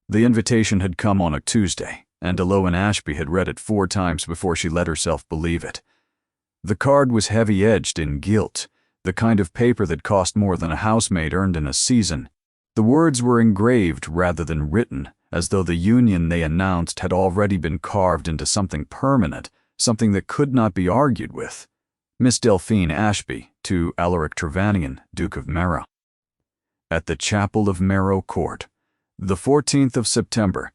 The invitation had come on a Tuesday, and Eloan Ashby had read it 4 times before she let herself believe it. The card was heavy-edged in gilt, the kind of paper that cost more than a housemaid earned in a season. The words were engraved rather than written, as though the union they announced had already been carved into something permanent, something that could not be argued with. Miss Delphine Ashby to Alaric Trevanion, Duke of Merrow. At the chapel of Merrow Court, the 14th of September.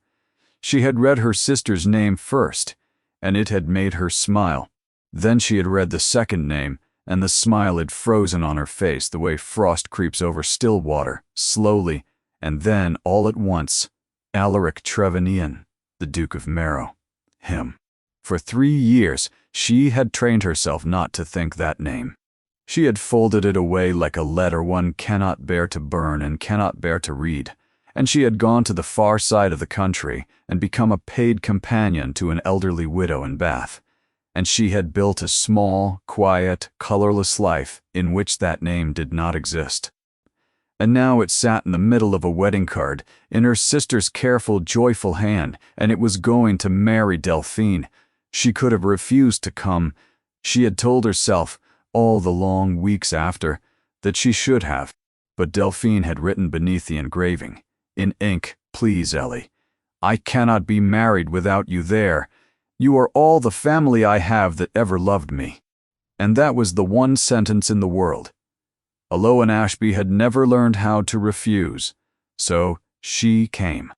She had read her sister's name first, and it had made her smile. Then she had read the second name, and the smile had frozen on her face the way frost creeps over still water, slowly, and then, all at once, Alaric Trevanion, the Duke of Merrow. Him. For 3 years, she had trained herself not to think that name. She had folded it away like a letter one cannot bear to burn and cannot bear to read, and she had gone to the far side of the country and become a paid companion to an elderly widow in Bath, and she had built a small, quiet, colorless life in which that name did not exist. And now it sat in the middle of a wedding card, in her sister's careful, joyful hand, and it was going to marry Delphine. She could have refused to come. She had told herself, all the long weeks after, that she should have. But Delphine had written beneath the engraving, in ink, "Please, Ellie, I cannot be married without you there. You are all the family I have that ever loved me." And that was the one sentence in the world. Eloan Ashby had never learned how to refuse, so she came.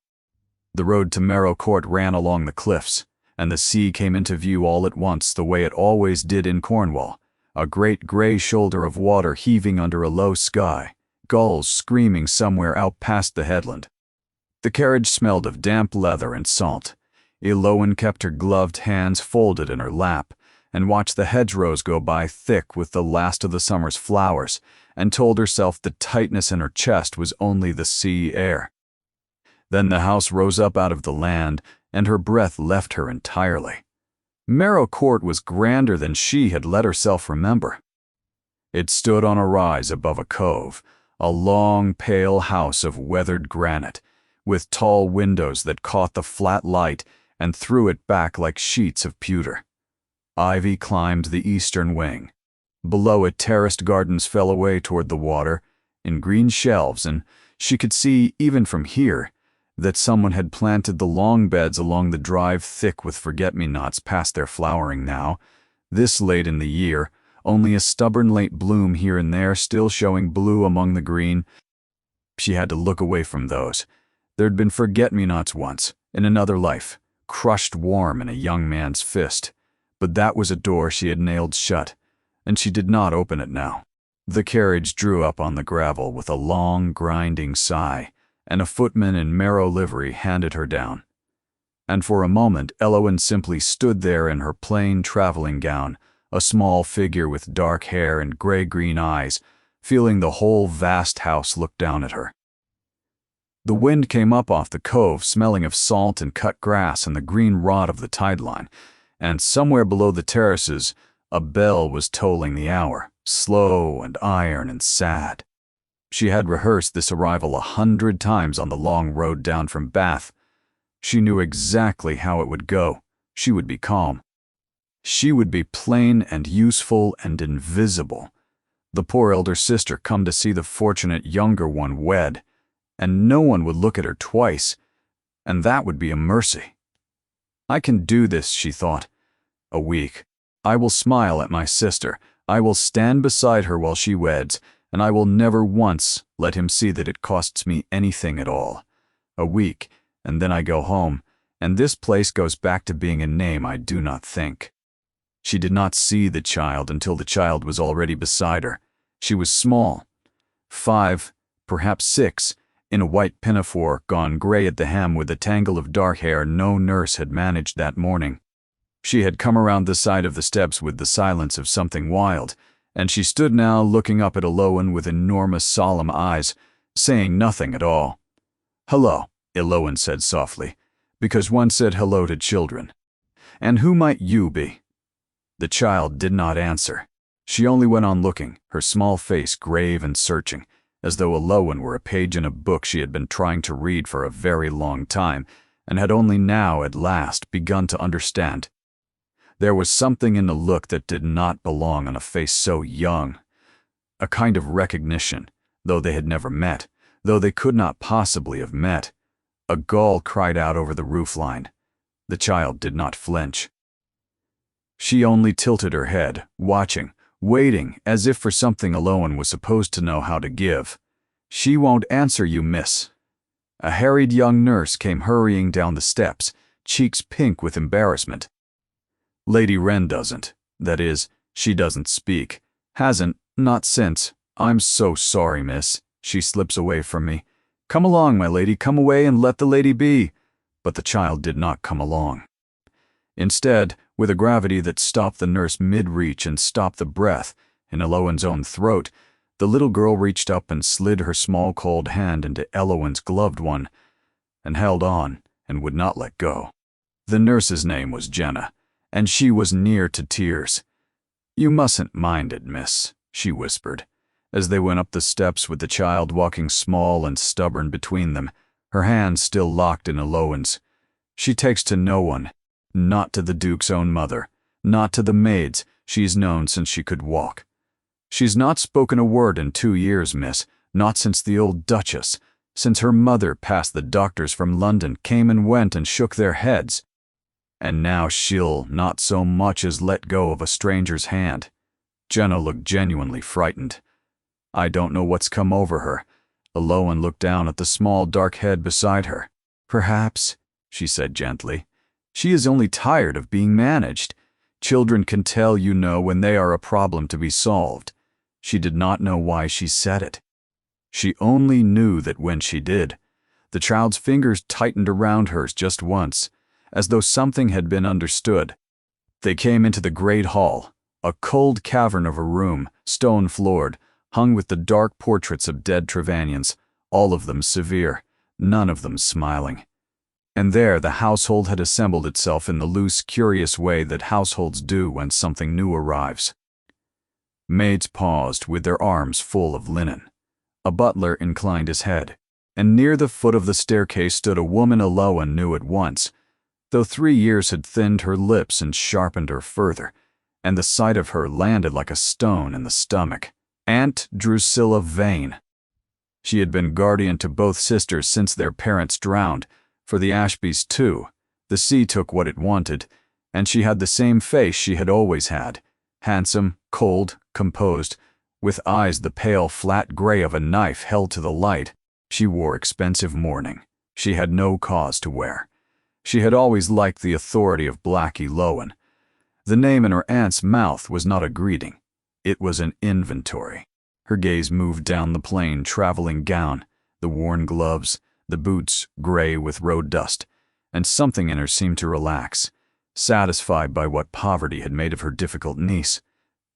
The road to Merrow Court ran along the cliffs, and the sea came into view all at once the way it always did in Cornwall, a great gray shoulder of water heaving under a low sky, gulls screaming somewhere out past the headland. The carriage smelled of damp leather and salt. Eloan kept her gloved hands folded in her lap, and watched the hedgerows go by thick with the last of the summer's flowers, and told herself the tightness in her chest was only the sea air. Then the house rose up out of the land, and her breath left her entirely. Merrow Court was grander than she had let herself remember. It stood on a rise above a cove, a long, pale house of weathered granite, with tall windows that caught the flat light and threw it back like sheets of pewter. Ivy climbed the eastern wing. Below it, terraced gardens fell away toward the water, in green shelves, and she could see, even from here, that someone had planted the long beds along the drive thick with forget-me-nots past their flowering now, this late in the year, only a stubborn late bloom here and there still showing blue among the green. She had to look away from those. There'd been forget-me-nots once, in another life, crushed warm in a young man's fist, but that was a door she had nailed shut, and she did not open it now. The carriage drew up on the gravel with a long, grinding sigh, and a footman in Merrow livery handed her down. And for a moment Eloan simply stood there in her plain traveling gown, a small figure with dark hair and gray-green eyes, feeling the whole vast house look down at her. The wind came up off the cove, smelling of salt and cut grass and the green rot of the tide line, and somewhere below the terraces a bell was tolling the hour, slow and iron and sad. She had rehearsed this arrival 100 times on the long road down from Bath. She knew exactly how it would go. She would be calm. She would be plain and useful and invisible. The poor elder sister come to see the fortunate younger one wed, and no one would look at her twice, and that would be a mercy. I can do this, she thought. A week. I will smile at my sister. I will stand beside her while she weds, and I will never once let him see that it costs me anything at all. A week, and then I go home, and this place goes back to being a name I do not think. She did not see the child until the child was already beside her. She was small, 5, perhaps 6, in a white pinafore gone gray at the hem with a tangle of dark hair no nurse had managed that morning. She had come around the side of the steps with the silence of something wild, and she stood now looking up at Eloan with enormous solemn eyes, saying nothing at all. "Hello," Eloan said softly, because one said hello to children. "And who might you be?" The child did not answer. She only went on looking, her small face grave and searching, as though Alowan were a page in a book she had been trying to read for a very long time and had only now at last begun to understand. There was something in the look that did not belong on a face so young. A kind of recognition, though they had never met, though they could not possibly have met. A gull cried out over the roofline. The child did not flinch. She only tilted her head, watching, waiting, as if for something Alowan was supposed to know how to give. "She won't answer you, miss." A harried young nurse came hurrying down the steps, cheeks pink with embarrassment. "Lady Wren doesn't. That is, she doesn't speak. Hasn't, not since. I'm so sorry, miss." She slips away from me. "Come along, my lady, come away and let the lady be." But the child did not come along. Instead, with a gravity that stopped the nurse mid-reach and stopped the breath in Alowan's own throat, the little girl reached up and slid her small cold hand into Alowan's gloved one, and held on and would not let go. The nurse's name was Jenna, and she was near to tears. "You mustn't mind it, miss," she whispered, as they went up the steps with the child walking small and stubborn between them, her hands still locked in Alowan's. "She takes to no one, not to the Duke's own mother, not to the maids she's known since she could walk. She's not spoken a word in 2 years, miss, not since the old Duchess, since her mother passed the doctors from London, came and went and shook their heads. And now she'll not so much as let go of a stranger's hand." Jenna looked genuinely frightened. "I don't know what's come over her." Alowan looked down at the small dark head beside her. "Perhaps," she said gently, "she is only tired of being managed. Children can tell, you know, when they are a problem to be solved." She did not know why she said it. She only knew that when she did, the child's fingers tightened around hers just once, as though something had been understood. They came into the great hall, a cold cavern of a room, stone-floored, hung with the dark portraits of dead Trevanians, all of them severe, none of them smiling. And there the household had assembled itself in the loose, curious way that households do when something new arrives. Maids paused with their arms full of linen. A butler inclined his head, and near the foot of the staircase stood a woman Alowan knew at once, though 3 years had thinned her lips and sharpened her further, and the sight of her landed like a stone in the stomach. Aunt Drusilla Vane. She had been guardian to both sisters since their parents drowned, for the Ashbys too. The sea took what it wanted, and she had the same face she had always had, handsome, cold, composed, with eyes the pale flat gray of a knife held to the light. She wore expensive mourning. She had no cause to wear. She had always liked the authority of Blackie Lowen. The name in her aunt's mouth was not a greeting. It was an inventory. Her gaze moved down the plain traveling gown, the worn gloves, the boots gray with road dust, and something in her seemed to relax, satisfied by what poverty had made of her difficult niece.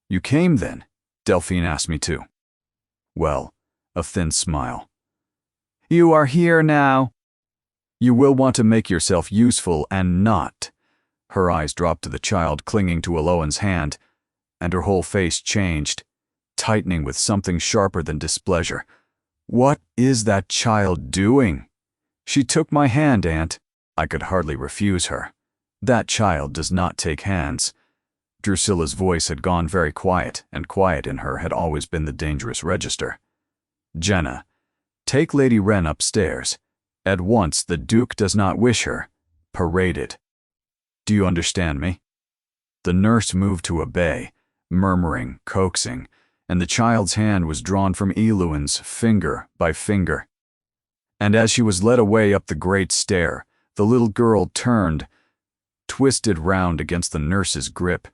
"You came, then?" Delphine asked me to. "Well," a thin smile. "You are here now. You will want to make yourself useful and not." Her eyes dropped to the child clinging to Alowan's hand, and her whole face changed, tightening with something sharper than displeasure. "What is that child doing?" "She took my hand, Aunt." I could hardly refuse her. "That child does not take hands." Drusilla's voice had gone very quiet, and quiet in her had always been the dangerous register. "Jenna, take Lady Wren upstairs. At once. The Duke does not wish her paraded. Do you understand me?" The nurse moved to obey, murmuring, coaxing, and the child's hand was drawn from Eluan's finger by finger. And as she was led away up the great stair, the little girl turned, twisted round against the nurse's grip,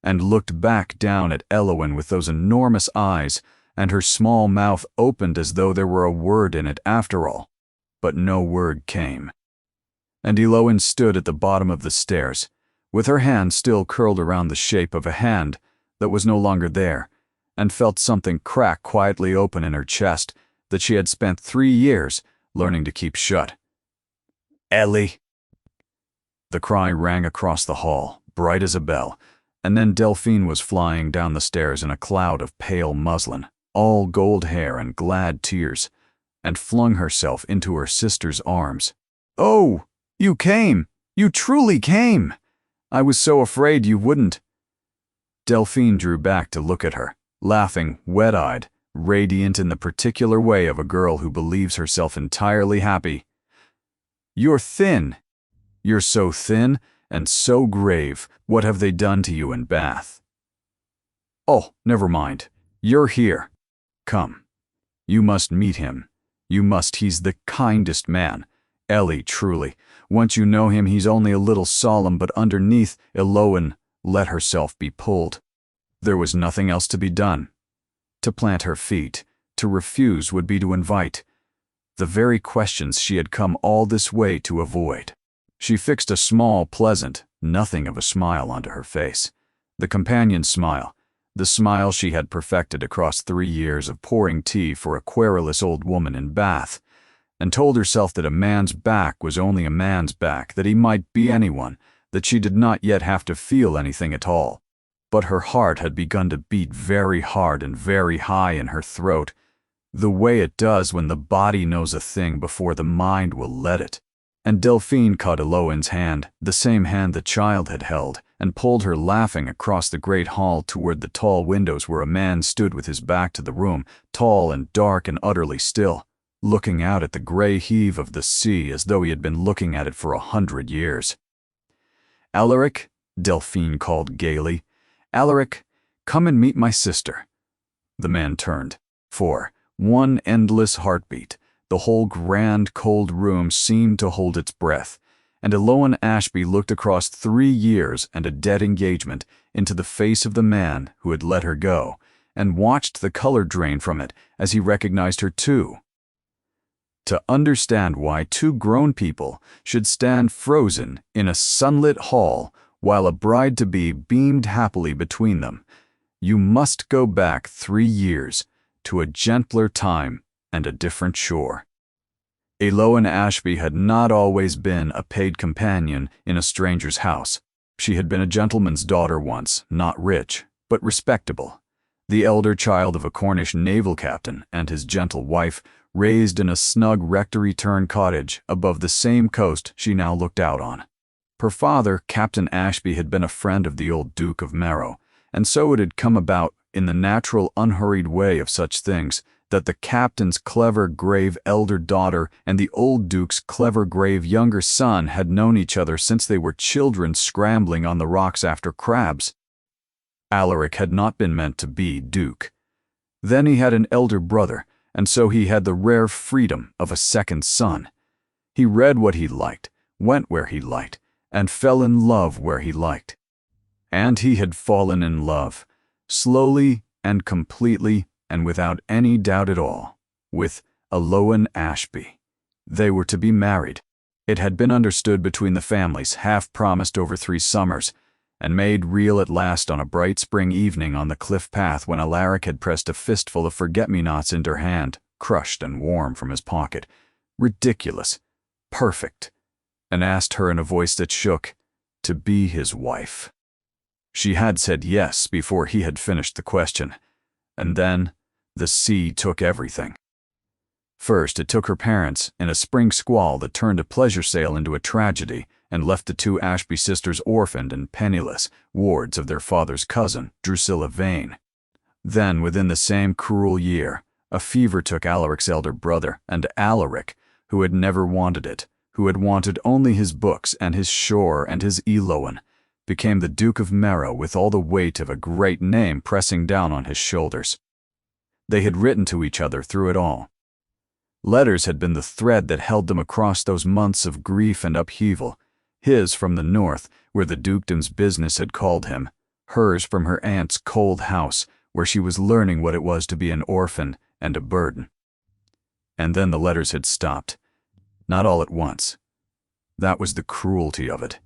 and looked back down at Eluan with those enormous eyes, and her small mouth opened as though there were a word in it after all. But no word came. And Eluan stood at the bottom of the stairs, with her hand still curled around the shape of a hand that was no longer there, and felt something crack quietly open in her chest that she had spent 3 years learning to keep shut. "Ellie!" The cry rang across the hall, bright as a bell, and then Delphine was flying down the stairs in a cloud of pale muslin, all gold hair and glad tears, and flung herself into her sister's arms. "Oh, you came! You truly came! I was so afraid you wouldn't." Delphine drew back to look at her, laughing, wet-eyed, radiant in the particular way of a girl who believes herself entirely happy. "You're thin. You're so thin and so grave. What have they done to you in Bath?" "Oh, never mind. You're here. Come. You must meet him. You must. He's the kindest man. Ellie, truly. Once you know him, he's only a little solemn, but underneath, Eloan let herself be pulled. There was nothing else to be done. To plant her feet, to refuse would be to invite the very questions she had come all this way to avoid. She fixed a small, pleasant, nothing of a smile onto her face. The companion's smile, the smile she had perfected across 3 years of pouring tea for a querulous old woman in Bath, and told herself that a man's back was only a man's back, that he might be anyone, that she did not yet have to feel anything at all. But her heart had begun to beat very hard and very high in her throat, the way it does when the body knows a thing before the mind will let it. And Delphine caught Eloan's hand, the same hand the child had held, and pulled her laughing across the great hall toward the tall windows where a man stood with his back to the room, tall and dark and utterly still, looking out at the gray heave of the sea as though he had been looking at it for 100 years. "Alaric," Delphine called gaily, "Alaric, come and meet my sister." The man turned. For one endless heartbeat, the whole grand, cold room seemed to hold its breath, and Eloan Ashby looked across 3 years and a dead engagement into the face of the man who had let her go, and watched the color drain from it as he recognized her too. To understand why 2 grown people should stand frozen in a sunlit hall while a bride-to-be beamed happily between them, you must go back 3 years to a gentler time and a different shore. Eloan Ashby had not always been a paid companion in a stranger's house. She had been a gentleman's daughter once, not rich, but respectable, the elder child of a Cornish naval captain and his gentle wife, raised in a snug rectory turn cottage above the same coast she now looked out on. Her father, Captain Ashby, had been a friend of the old Duke of Marrow, and so it had come about, in the natural, unhurried way of such things, that the captain's clever, grave elder daughter and the old duke's clever, grave younger son had known each other since they were children scrambling on the rocks after crabs. Alaric had not been meant to be duke. Then he had an elder brother, and so he had the rare freedom of a second son. He read what he liked, went where he liked, and fell in love where he liked. And he had fallen in love, slowly and completely and without any doubt at all, with Eloan Ashby. They were to be married. It had been understood between the families, half promised over 3 summers, and made real at last on a bright spring evening on the cliff path when Alaric had pressed a fistful of forget-me-nots into her hand, crushed and warm from his pocket, ridiculous, perfect, and asked her in a voice that shook, to be his wife. She had said yes before he had finished the question, and then the sea took everything. First, it took her parents in a spring squall that turned a pleasure sail into a tragedy and left the 2 Ashby sisters orphaned and penniless, wards of their father's cousin, Drusilla Vane. Then, within the same cruel year, a fever took Alaric's elder brother, and Alaric, who had never wanted it, who had wanted only his books and his shore and his Eloan, became the Duke of Marrow with all the weight of a great name pressing down on his shoulders. They had written to each other through it all. Letters had been the thread that held them across those months of grief and upheaval, his from the north, where the dukedom's business had called him, hers from her aunt's cold house, where she was learning what it was to be an orphan and a burden. And then the letters had stopped. Not all at once. That was the cruelty of it.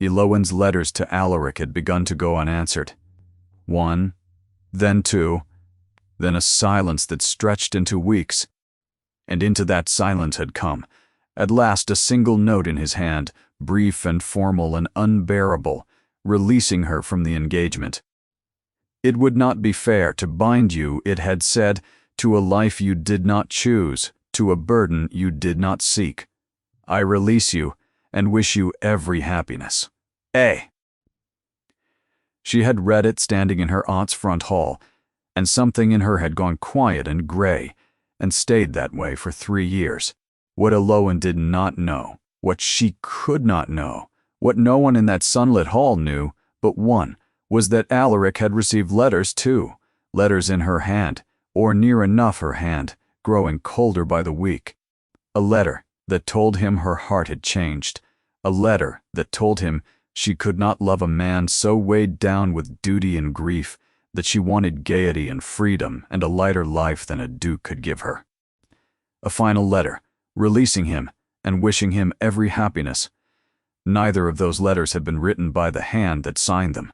Eloan's letters to Alaric had begun to go unanswered. 1, then 2, then a silence that stretched into weeks. And into that silence had come, at last, a single note in his hand, brief and formal and unbearable, releasing her from the engagement. It would not be fair to bind you, it had said, to a life you did not choose, to a burden you did not seek. I release you and wish you every happiness. A. She had read it standing in her aunt's front hall, and something in her had gone quiet and gray, and stayed that way for 3 years. What Elowen did not know, what she could not know, what no one in that sunlit hall knew but one, was that Alaric had received letters too, letters in her hand, or near enough her hand, growing colder by the week. A letter that told him her heart had changed, a letter that told him she could not love a man so weighed down with duty and grief that she wanted gaiety and freedom and a lighter life than a duke could give her. A final letter, releasing him and wishing him every happiness. Neither of those letters had been written by the hand that signed them.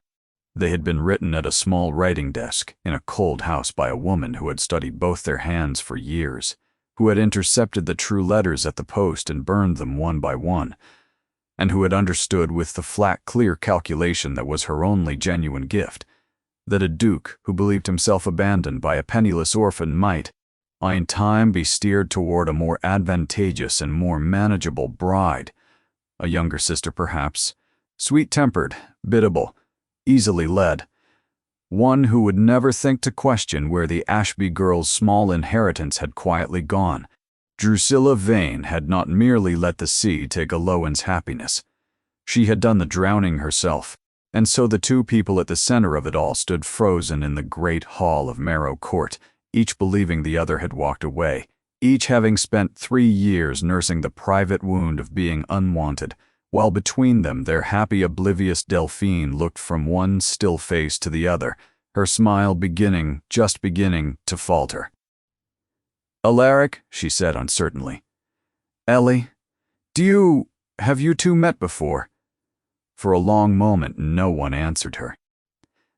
They had been written at a small writing desk in a cold house by a woman who had studied both their hands for years, who had intercepted the true letters at the post and burned them one by one, and who had understood with the flat, clear calculation that was her only genuine gift, that a duke who believed himself abandoned by a penniless orphan might, in time, be steered toward a more advantageous and more manageable bride, a younger sister perhaps, sweet-tempered, biddable, easily led, one who would never think to question where the Ashby girl's small inheritance had quietly gone. Drusilla Vane had not merely let the sea take Elowen's happiness. She had done the drowning herself, and so the two people at the center of it all stood frozen in the great hall of Marrow Court, each believing the other had walked away, each having spent 3 years nursing the private wound of being unwanted, while between them their happy, oblivious Delphine looked from one still face to the other, her smile just beginning to falter. "Alaric," she said uncertainly. "Ellie, have you two met before?" For a long moment no one answered her.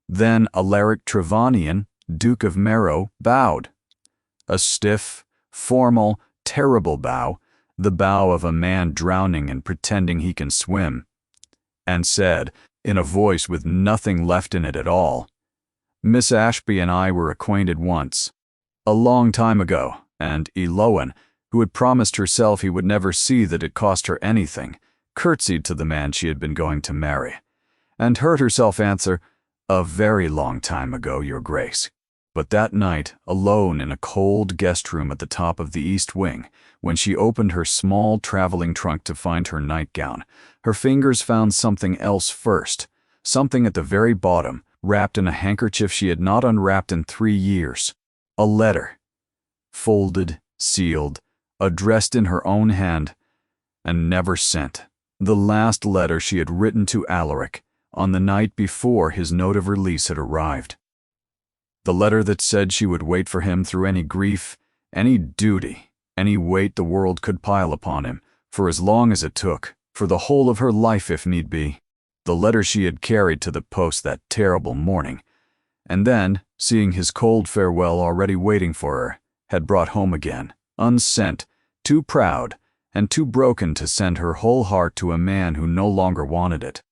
Then Alaric Trevanion, Duke of Marrow, bowed. A stiff, formal, terrible bow, the bow of a man drowning and pretending he can swim, and said, in a voice with nothing left in it at all, "Miss Ashby and I were acquainted once, a long time ago, and Elowen, who had promised herself he would never see that it cost her anything, curtsied to the man she had been going to marry, and heard herself answer, 'A very long time ago, Your Grace.' But that night, alone in a cold guest room at the top of the East Wing, when she opened her small traveling trunk to find her nightgown, her fingers found something else first, something at the very bottom, wrapped in a handkerchief she had not unwrapped in 3 years. A letter, folded, sealed, addressed in her own hand, and never sent. The last letter she had written to Alaric on the night before his note of release had arrived. The letter that said she would wait for him through any grief, any duty, any weight the world could pile upon him, for as long as it took, for the whole of her life if need be. The letter she had carried to the post that terrible morning, and then, seeing his cold farewell already waiting for her, had brought home again, unsent, too proud, and too broken to send her whole heart to a man who no longer wanted it.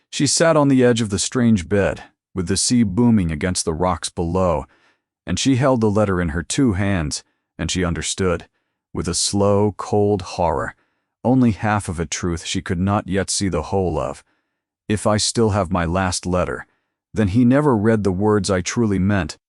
She sat on the edge of the strange bed, with the sea booming against the rocks below, and she held the letter in her 2 hands, and she understood, with a slow, cold horror, only half of a truth she could not yet see the whole of. If I still have my last letter, then he never read the words I truly meant.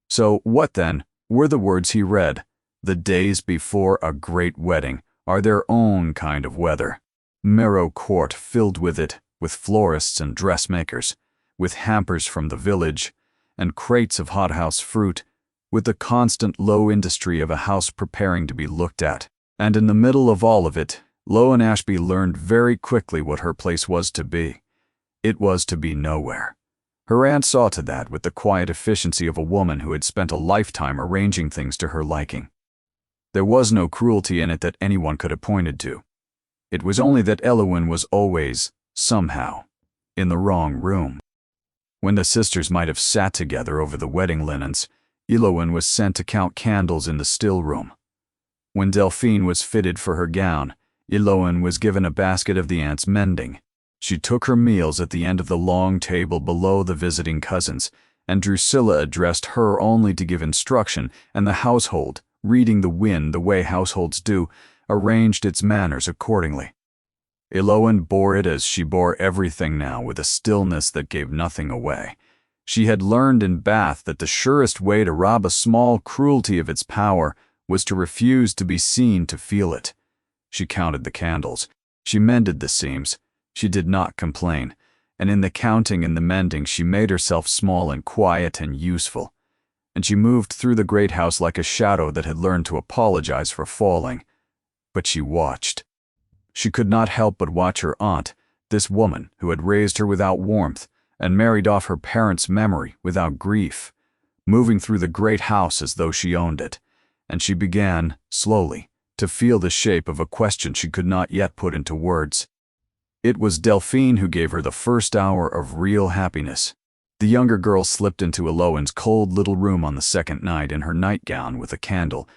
So what, then, were the words he read? The days before a great wedding are their own kind of weather. Marrow Court filled with it, with florists and dressmakers, with hampers from the village, and crates of hothouse fruit, with the constant low industry of a house preparing to be looked at. And in the middle of all of it, Lowen Ashby learned very quickly what her place was to be. It was to be nowhere. Her aunt saw to that with the quiet efficiency of a woman who had spent a lifetime arranging things to her liking. There was no cruelty in it that anyone could have pointed to. It was only that Elowen was always, somehow, in the wrong room. When the sisters might have sat together over the wedding linens, Elowen was sent to count candles in the still room. When Delphine was fitted for her gown, Elowen was given a basket of the aunt's mending. She took her meals at the end of the long table below the visiting cousins, and Drusilla addressed her only to give instruction, and the household, reading the wind the way households do, arranged its manners accordingly. Eloan bore it as she bore everything now, with a stillness that gave nothing away. She had learned in Bath that the surest way to rob a small cruelty of its power was to refuse to be seen to feel it. She counted the candles. She mended the seams. She did not complain, and in the counting and the mending she made herself small and quiet and useful. And she moved through the great house like a shadow that had learned to apologize for falling. But she watched. She could not help but watch her aunt, this woman who had raised her without warmth and married off her parents' memory without grief, moving through the great house as though she owned it, and she began, slowly, to feel the shape of a question she could not yet put into words. It was Delphine who gave her the first hour of real happiness. The younger girl slipped into Eloan's cold little room on the second night in her nightgown with a candle,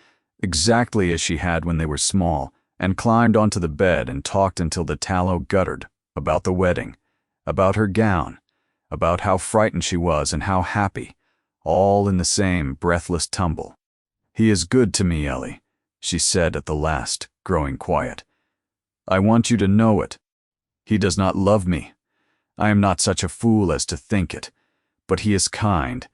exactly as she had when they were small, and climbed onto the bed and talked until the tallow guttered, about the wedding, about her gown, about how frightened she was and how happy, all in the same breathless tumble. "He is good to me, Ellie," she said at the last, growing quiet. "I want you to know it. He does not love me. I am not such a fool as to think it. But he is kind,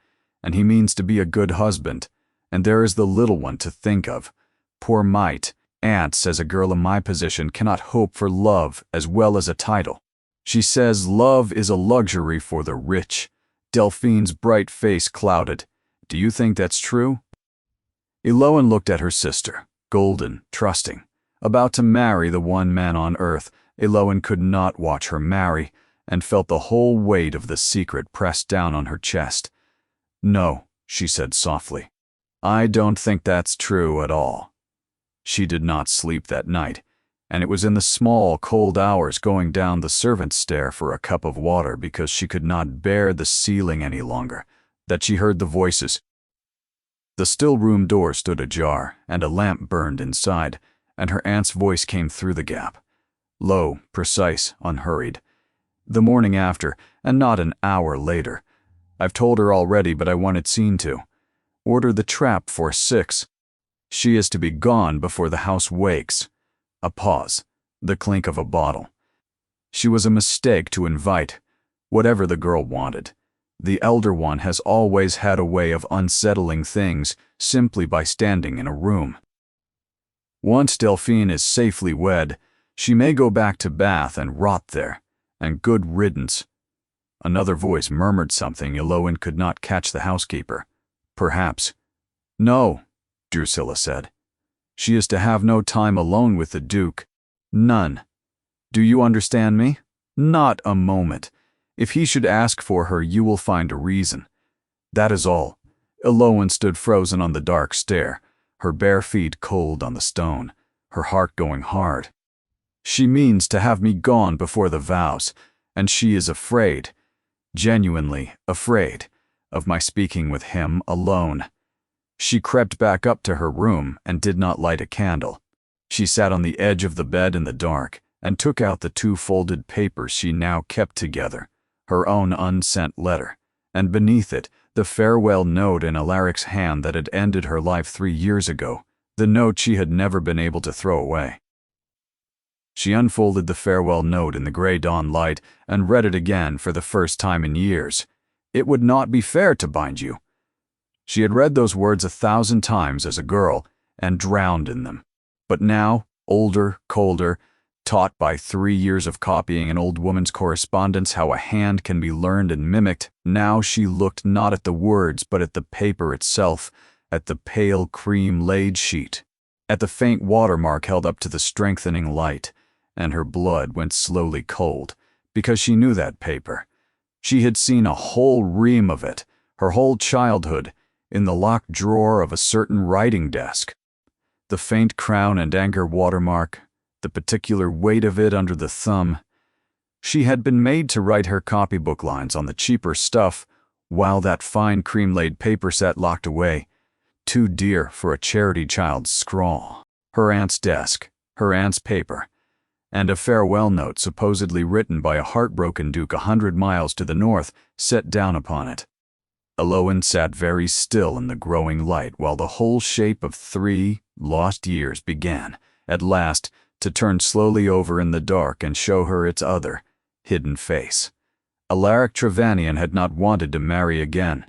and he means to be a good husband, and there is the little one to think of. Poor mite, Aunt says a girl in my position cannot hope for love as well as a title. She says love is a luxury for the rich." Delphine's bright face clouded. "Do you think that's true?" Eloan looked at her sister, golden, trusting, about to marry the one man on earth. Eloan could not watch her marry, and felt the whole weight of the secret pressed down on her chest. "No," she said softly. "I don't think that's true at all." She did not sleep that night, and it was in the small, cold hours going down the servants' stair for a cup of water because she could not bear the ceiling any longer, that she heard the voices. The still room door stood ajar, and a lamp burned inside, and her aunt's voice came through the gap. Low, precise, unhurried. The morning after, and not an hour later. "I've told her already, but I wanted seen to. Order the trap for 6. She is to be gone before the house wakes." A pause, the clink of a bottle. She was a mistake to invite, whatever the girl wanted. The elder one has always had a way of unsettling things simply by standing in a room. Once Delphine is safely wed, she may go back to Bath and rot there, and good riddance. Another voice murmured something. Eloan could not catch the housekeeper. "Perhaps." "No," Drusilla said. "She is to have no time alone with the Duke. None. Do you understand me? Not a moment. If he should ask for her, you will find a reason. That is all." Eloan stood frozen on the dark stair, her bare feet cold on the stone, her heart going hard. "She means to have me gone before the vows, and she is afraid, genuinely afraid, of my speaking with him alone." She crept back up to her room and did not light a candle. She sat on the edge of the bed in the dark and took out the 2 folded papers she now kept together, her own unsent letter, and beneath it the farewell note in Alaric's hand that had ended her life 3 years ago, the note she had never been able to throw away. She unfolded the farewell note in the gray dawn light and read it again for the first time in years. "It would not be fair to bind you." She had read those words 1,000 times as a girl and drowned in them. But now, older, colder, taught by 3 years of copying an old woman's correspondence how a hand can be learned and mimicked, now she looked not at the words but at the paper itself, at the pale cream-laid sheet, at the faint watermark held up to the strengthening light, and her blood went slowly cold, because she knew that paper. She had seen a whole ream of it, her whole childhood, in the locked drawer of a certain writing desk. The faint crown and anchor watermark, the particular weight of it under the thumb. She had been made to write her copybook lines on the cheaper stuff, while that fine cream-laid paper sat locked away, too dear for a charity child's scrawl. Her aunt's desk, her aunt's paper, and a farewell note supposedly written by a heartbroken duke 100 miles to the north set down upon it. Elowen sat very still in the growing light while the whole shape of 3 lost years began, at last, to turn slowly over in the dark and show her its other, hidden face. Alaric Trevannion had not wanted to marry again.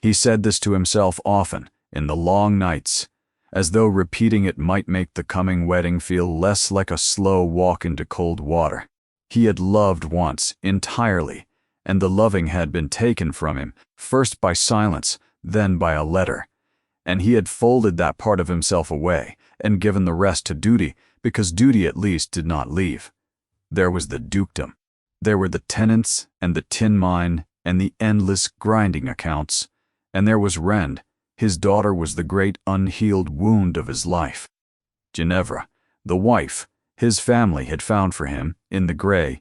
He said this to himself often, in the long nights, as though repeating it might make the coming wedding feel less like a slow walk into cold water. He had loved once, entirely, and the loving had been taken from him, first by silence, then by a letter. And he had folded that part of himself away, and given the rest to duty, because duty at least did not leave. There was the dukedom. There were the tenants, and the tin mine, and the endless grinding accounts. And there was Rend. His daughter was the great unhealed wound of his life. Ginevra, the wife, his family had found for him, in the gray,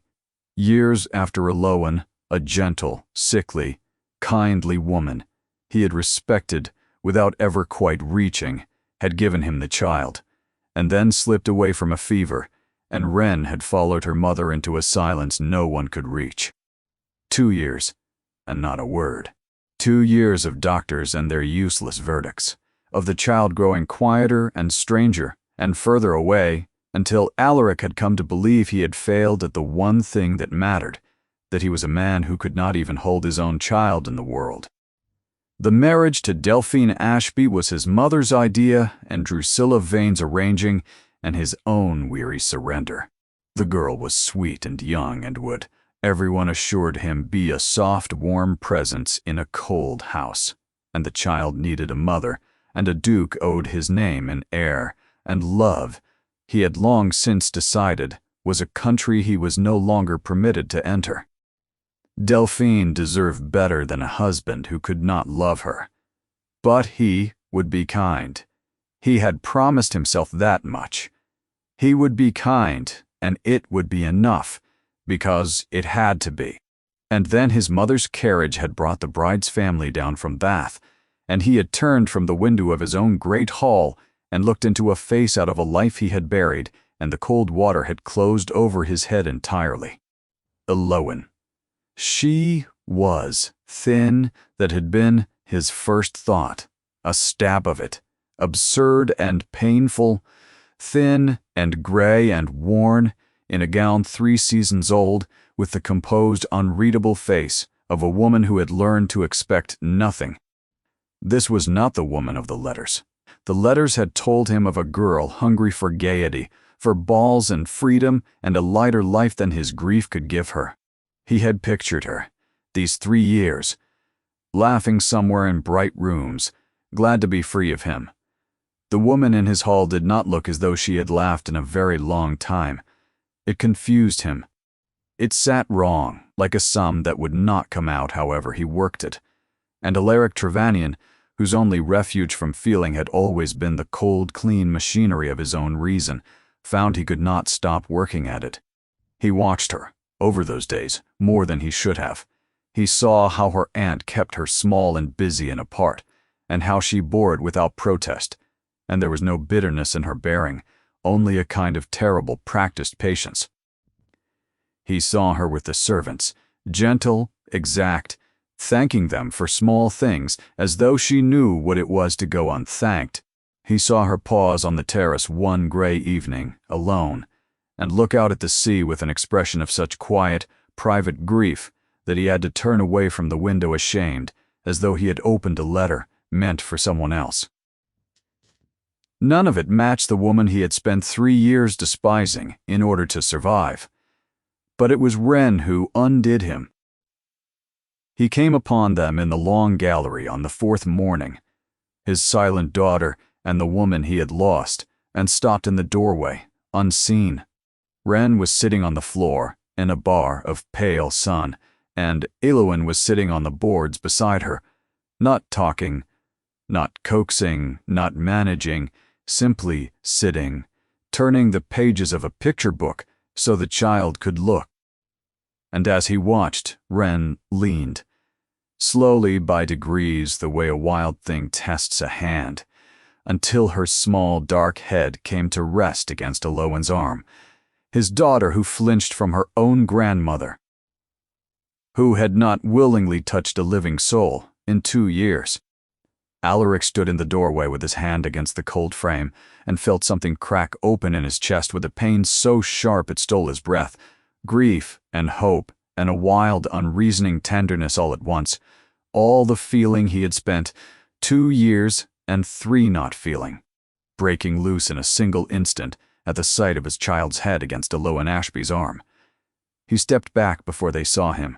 years after Elowen, a gentle, sickly, kindly woman he had respected without ever quite reaching, had given him the child, and then slipped away from a fever, and Wren had followed her mother into a silence no one could reach. 2 years, and not a word. 2 years of doctors and their useless verdicts, of the child growing quieter and stranger and further away, until Alaric had come to believe he had failed at the one thing that mattered, that he was a man who could not even hold his own child in the world. The marriage to Delphine Ashby was his mother's idea and Drusilla Vane's arranging, and his own weary surrender. The girl was sweet and young and would, everyone assured him, be a soft, warm presence in a cold house, and the child needed a mother, and a duke owed his name and heir, and love, he had long since decided, was a country he was no longer permitted to enter. Delphine deserved better than a husband who could not love her. But he would be kind. He had promised himself that much. He would be kind, and it would be enough, because it had to be. And then his mother's carriage had brought the bride's family down from Bath, and he had turned from the window of his own great hall and looked into a face out of a life he had buried, and the cold water had closed over his head entirely. Elowen. She was thin, that had been his first thought, a stab of it, absurd and painful, thin and gray and worn, in a gown 3 seasons old, with the composed, unreadable face of a woman who had learned to expect nothing. This was not the woman of the letters. The letters had told him of a girl hungry for gaiety, for balls and freedom and a lighter life than his grief could give her. He had pictured her, these 3 years, laughing somewhere in bright rooms, glad to be free of him. The woman in his hall did not look as though she had laughed in a very long time. It confused him. It sat wrong, like a sum that would not come out however he worked it. And Alaric Trevannion, whose only refuge from feeling had always been the cold, clean machinery of his own reason, found he could not stop working at it. He watched her, over those days, more than he should have. He saw how her aunt kept her small and busy and apart, and how she bore it without protest, and there was no bitterness in her bearing, only a kind of terrible practiced patience. He saw her with the servants, gentle, exact, thanking them for small things as though she knew what it was to go unthanked. He saw her pause on the terrace one gray evening, alone, and look out at the sea with an expression of such quiet, private grief that he had to turn away from the window ashamed, as though he had opened a letter meant for someone else. None of it matched the woman he had spent 3 years despising in order to survive. But it was Wren who undid him. He came upon them in the long gallery on the 4th morning, his silent daughter and the woman he had lost, and stopped in the doorway, unseen. Wren was sitting on the floor, in a bar of pale sun, and Elowen was sitting on the boards beside her, not talking, not coaxing, not managing, simply sitting, turning the pages of a picture book so the child could look. And as he watched, Wren leaned, slowly by degrees the way a wild thing tests a hand, until her small dark head came to rest against Elowen's arm, his daughter who flinched from her own grandmother. who had not willingly touched a living soul in 2 years. Alaric stood in the doorway with his hand against the cold frame and felt something crack open in his chest with a pain so sharp it stole his breath. Grief and hope and a wild, unreasoning tenderness all at once. All the feeling he had spent 2 years and 3 not feeling, breaking loose in a single instant at the sight of his child's head against Eloan Ashby's arm. He stepped back before they saw him.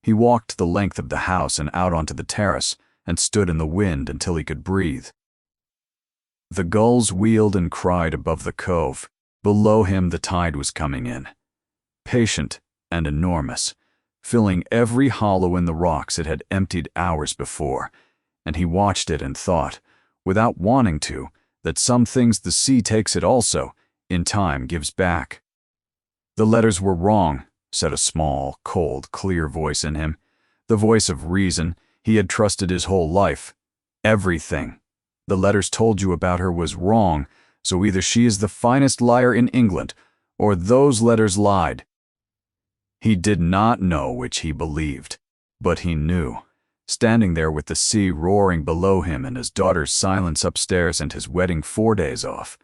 He walked the length of the house and out onto the terrace and stood in the wind until he could breathe. The gulls wheeled and cried above the cove. Below him the tide was coming in, patient and enormous, filling every hollow in the rocks it had emptied hours before, and he watched it and thought, without wanting to, that some things the sea takes it also, in time gives back. The letters were wrong, said a small, cold, clear voice in him, the voice of reason he had trusted his whole life. Everything the letters told you about her was wrong, so either she is the finest liar in England, or those letters lied. He did not know which he believed, but he knew, standing there with the sea roaring below him and his daughter's silence upstairs and his wedding 4 days off,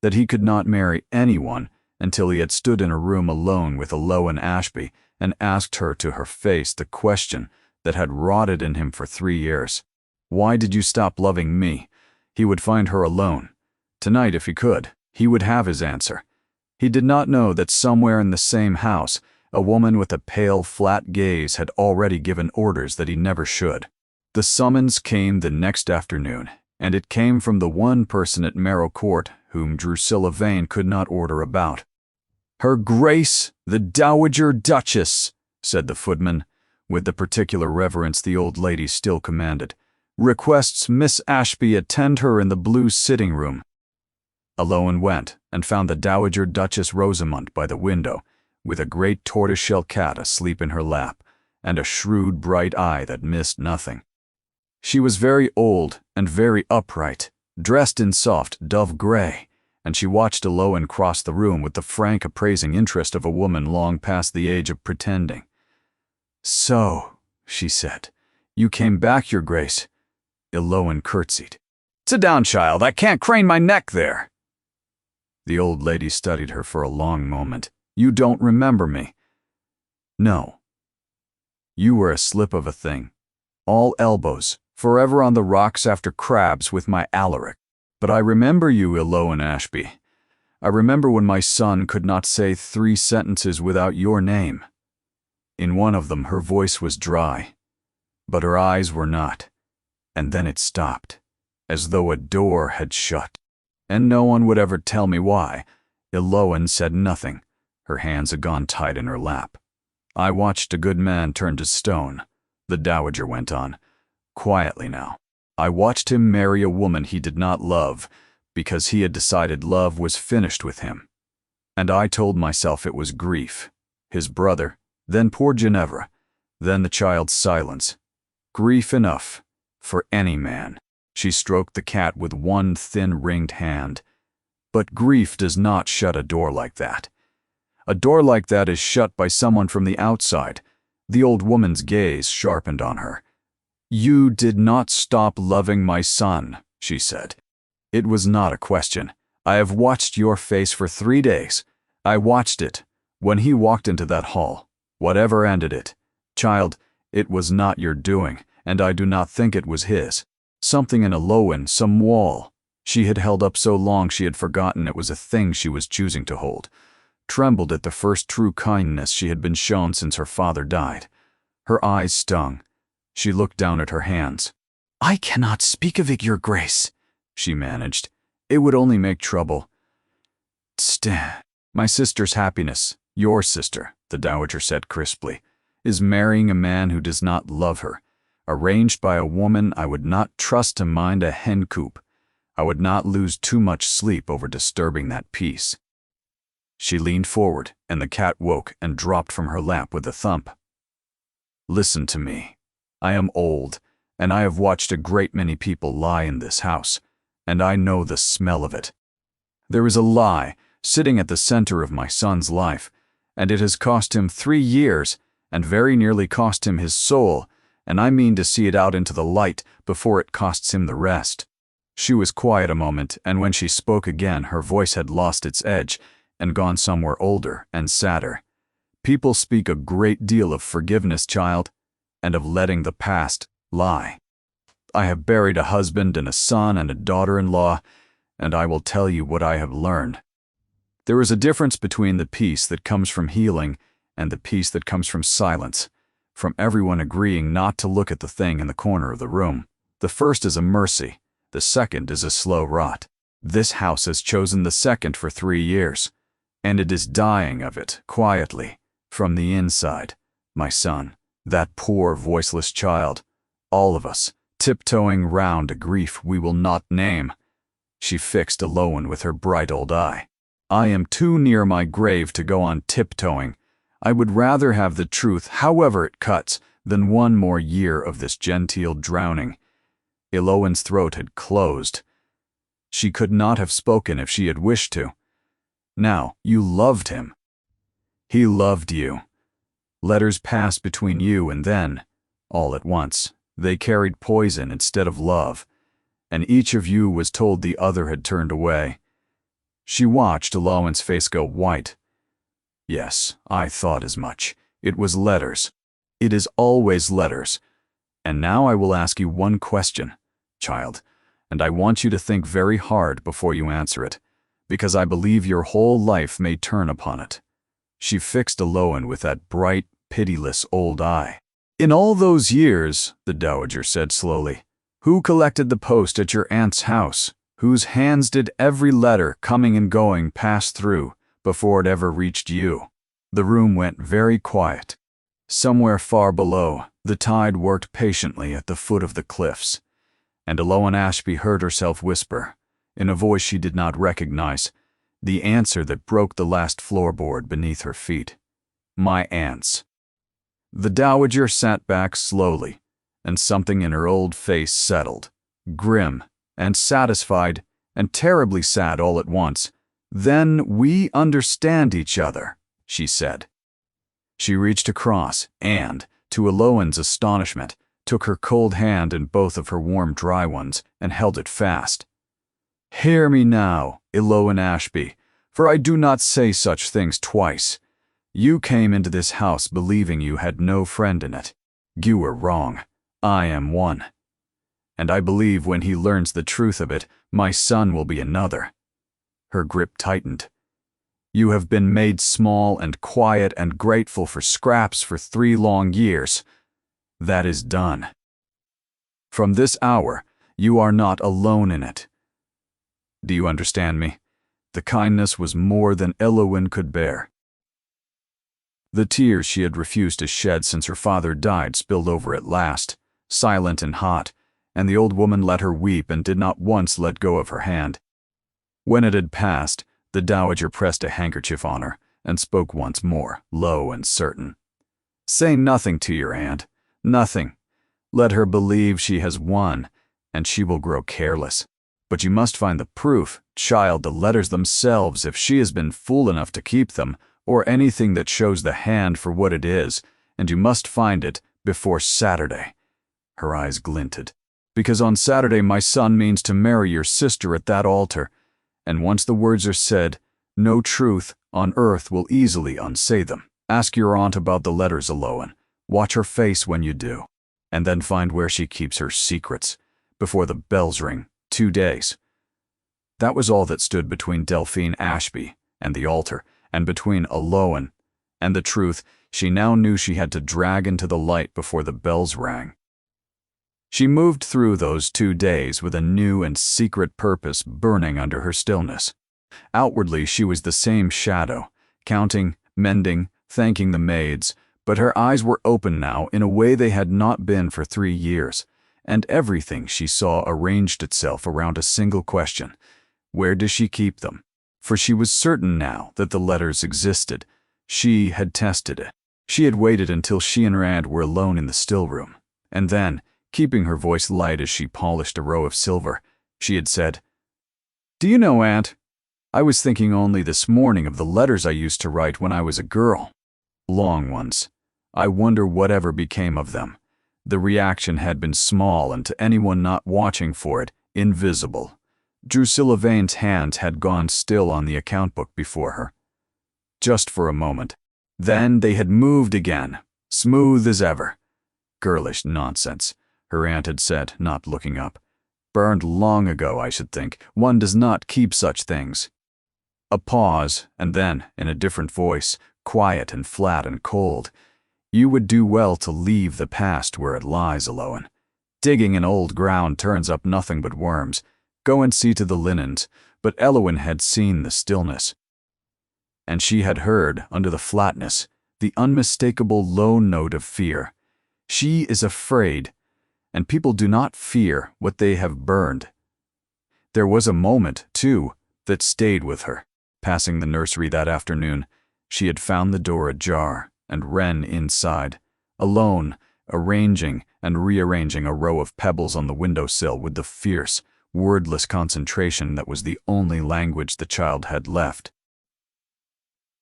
that he could not marry anyone until he had stood in a room alone with Eloan Ashby and asked her to her face the question that had rotted in him for 3 years. Why did you stop loving me? He would find her alone. Tonight, if he could, he would have his answer. He did not know that somewhere in the same house, a woman with a pale, flat gaze had already given orders that he never should. The summons came the next afternoon, and it came from the one person at Merrow Court whom Drusilla Vane could not order about. "Her Grace, the Dowager Duchess," said the footman, with the particular reverence the old lady still commanded, "requests Miss Ashby attend her in the blue sitting-room." Eloan went and found the Dowager Duchess Rosamond by the window, with a great tortoiseshell cat asleep in her lap, and a shrewd bright eye that missed nothing. She was very old and very upright, dressed in soft dove gray, and she watched Eloan cross the room with the frank appraising interest of a woman long past the age of pretending. "So," she said, "you came back, Your Grace." Eloan curtsied. "Sit down, child, I can't crane my neck there." The old lady studied her for a long moment. "You don't remember me?" "No." "You were a slip of a thing. All elbows, forever on the rocks after crabs with my Alaric. But I remember you, Eloan Ashby. I remember when my son could not say 3 sentences without your name." In one of them her voice was dry, but her eyes were not, and then it stopped, as though a door had shut. And no one would ever tell me why. Eloan said nothing. Her hands had gone tight in her lap. "I watched a good man turn to stone," the dowager went on, quietly now. "I watched him marry a woman he did not love, because he had decided love was finished with him. And I told myself it was grief, his brother, then poor Ginevra, then the child's silence. Grief enough for any man." She stroked the cat with one thin ringed hand. "But grief does not shut a door like that. A door like that is shut by someone from the outside." The old woman's gaze sharpened on her. "You did not stop loving my son," she said. "It was not a question. I have watched your face for 3 days. I watched it when he walked into that hall. Whatever ended it, child, it was not your doing, and I do not think it was his. Something in Eloan, some wall she had held up so long she had forgotten it was a thing she was choosing to hold, trembled at the first true kindness she had been shown since her father died. Her eyes stung. She looked down at her hands. "I cannot speak of it, Your Grace," she managed. "It would only make trouble." "My sister's happiness, your sister," the dowager said crisply, "is marrying a man who does not love her, arranged by a woman I would not trust to mind a hen coop. I would not lose too much sleep over disturbing that peace." She leaned forward, and the cat woke and dropped from her lap with a thump. "Listen to me. I am old, and I have watched a great many people lie in this house, and I know the smell of it. There is a lie sitting at the center of my son's life, and it has cost him 3 years, and very nearly cost him his soul, and I mean to see it out into the light before it costs him the rest." She was quiet a moment, and when she spoke again, her voice had lost its edge and gone somewhere older and sadder. "People speak a great deal of forgiveness, child, and of letting the past lie. I have buried a husband and a son and a daughter-in-law, and I will tell you what I have learned. There is a difference between the peace that comes from healing and the peace that comes from silence, from everyone agreeing not to look at the thing in the corner of the room. The first is a mercy, the second is a slow rot. This house has chosen the second for 3 years, and it is dying of it, quietly, from the inside. My son, that poor voiceless child, all of us, tiptoeing round a grief we will not name." She fixed Elowen with her bright old eye. "I am too near my grave to go on tiptoeing. I would rather have the truth, however it cuts, than one more year of this genteel drowning." Elowen's throat had closed. She could not have spoken if she had wished to. "Now, you loved him. He loved you. Letters passed between you, and then, all at once, they carried poison instead of love, and each of you was told the other had turned away." She watched Elowen's face go white. "Yes, I thought as much. It was letters. It is always letters. And now I will ask you one question, child, and I want you to think very hard before you answer it, because I believe your whole life may turn upon it." She fixed Elowen with that bright, pitiless old eye. "In all those years," the dowager said slowly, "who collected the post at your aunt's house? Whose hands did every letter coming and going pass through before it ever reached you?" The room went very quiet. Somewhere far below, the tide worked patiently at the foot of the cliffs, and Elowen Ashby heard herself whisper, in a voice she did not recognize, the answer that broke the last floorboard beneath her feet. "My aunts." The dowager sat back slowly, and something in her old face settled, grim and satisfied and terribly sad all at once. "Then we understand each other," she said. She reached across and, to Elowen's astonishment, took her cold hand in both of her warm dry ones and held it fast. "Hear me now, Elowen Ashby, for I do not say such things twice. You came into this house believing you had no friend in it. You were wrong. I am one. And I believe when he learns the truth of it, my son will be another." Her grip tightened. "You have been made small and quiet and grateful for scraps for 3 long years. That is done. From this hour, you are not alone in it. Do you understand me?" The kindness was more than Elowen could bear. The tears she had refused to shed since her father died spilled over at last, silent and hot, and the old woman let her weep and did not once let go of her hand. When it had passed, the dowager pressed a handkerchief on her and spoke once more, low and certain. "Say nothing to your aunt, nothing. Let her believe she has won, and she will grow careless. But you must find the proof, child, the letters themselves, if she has been fool enough to keep them, or anything that shows the hand for what it is, and you must find it before Saturday." Her eyes glinted. "Because on Saturday my son means to marry your sister at that altar, and once the words are said, no truth on earth will easily unsay them. Ask your aunt about the letters, Elowen. Watch her face when you do, and then find where she keeps her secrets, before the bells ring. 2 days." That was all that stood between Delphine Ashby and the altar, and between Elowen and the truth she now knew she had to drag into the light before the bells rang. She moved through those 2 days with a new and secret purpose burning under her stillness. Outwardly she was the same shadow, counting, mending, thanking the maids, but her eyes were open now in a way they had not been for 3 years, and everything she saw arranged itself around a single question: where does she keep them? For she was certain now that the letters existed. She had tested it. She had waited until she and her aunt were alone in the still room, and then, keeping her voice light as she polished a row of silver, she had said, "Do you know, Aunt, I was thinking only this morning of the letters I used to write when I was a girl. Long ones. I wonder whatever became of them. The reaction had been small and to anyone not watching for it, invisible. Drusilla Vane's hands had gone still on the account book before her. Just for a moment. Then they had moved again, smooth as ever. Girlish nonsense, her aunt had said, not looking up. Burned long ago, I should think. One does not keep such things. A pause, and then, in a different voice, quiet and flat and cold. You would do well to leave the past where it lies, Eloan. Digging in old ground turns up nothing but worms. Go and see to the linens. But Eloan had seen the stillness. And she had heard, under the flatness, the unmistakable low note of fear. She is afraid, and people do not fear what they have burned. There was a moment, too, that stayed with her. Passing the nursery that afternoon, she had found the door ajar and ran inside, alone, arranging and rearranging a row of pebbles on the windowsill with the fierce, wordless concentration that was the only language the child had left.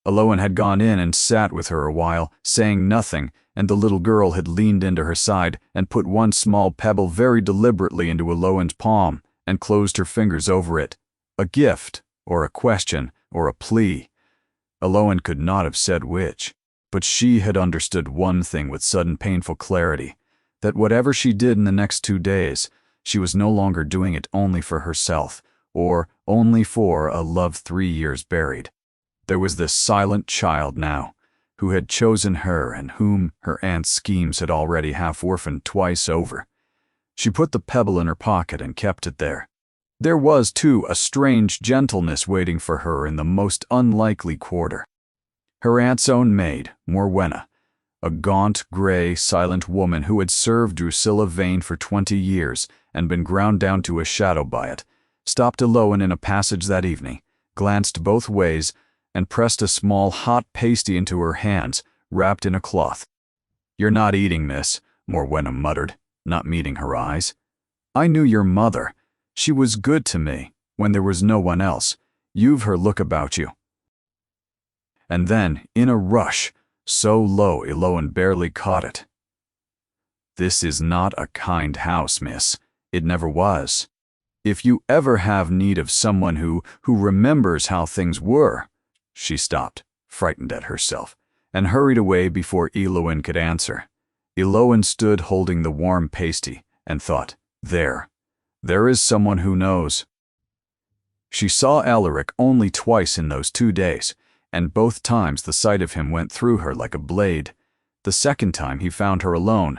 Eloan had gone in and sat with her a while, saying nothing, and the little girl had leaned into her side and put one small pebble very deliberately into Eloan's palm and closed her fingers over it. A gift, or a question, or a plea. Eloan could not have said which, but she had understood one thing with sudden painful clarity, that whatever she did in the next 2 days, she was no longer doing it only for herself, or only for a love 3 years buried. There was this silent child now, who had chosen her and whom her aunt's schemes had already half-orphaned twice over. She put the pebble in her pocket and kept it there. There was, too, a strange gentleness waiting for her in the most unlikely quarter. Her aunt's own maid, Morwenna, a gaunt, gray, silent woman who had served Drusilla Vane for 20 years and been ground down to a shadow by it, stopped Eloan in a passage that evening, glanced both ways, and pressed a small hot pasty into her hands, wrapped in a cloth. "You're not eating, miss," Morwenna muttered, not meeting her eyes. "I knew your mother. She was good to me, when there was no one else. You've her look about you." And then, in a rush, so low Eloan barely caught it. "This is not a kind house, miss. It never was. If you ever have need of someone who remembers how things were—" She stopped, frightened at herself, and hurried away before Eloan could answer. Eloan stood holding the warm pasty and thought, there is someone who knows. She saw Alaric only twice in those 2 days, and both times the sight of him went through her like a blade. The second time he found her alone.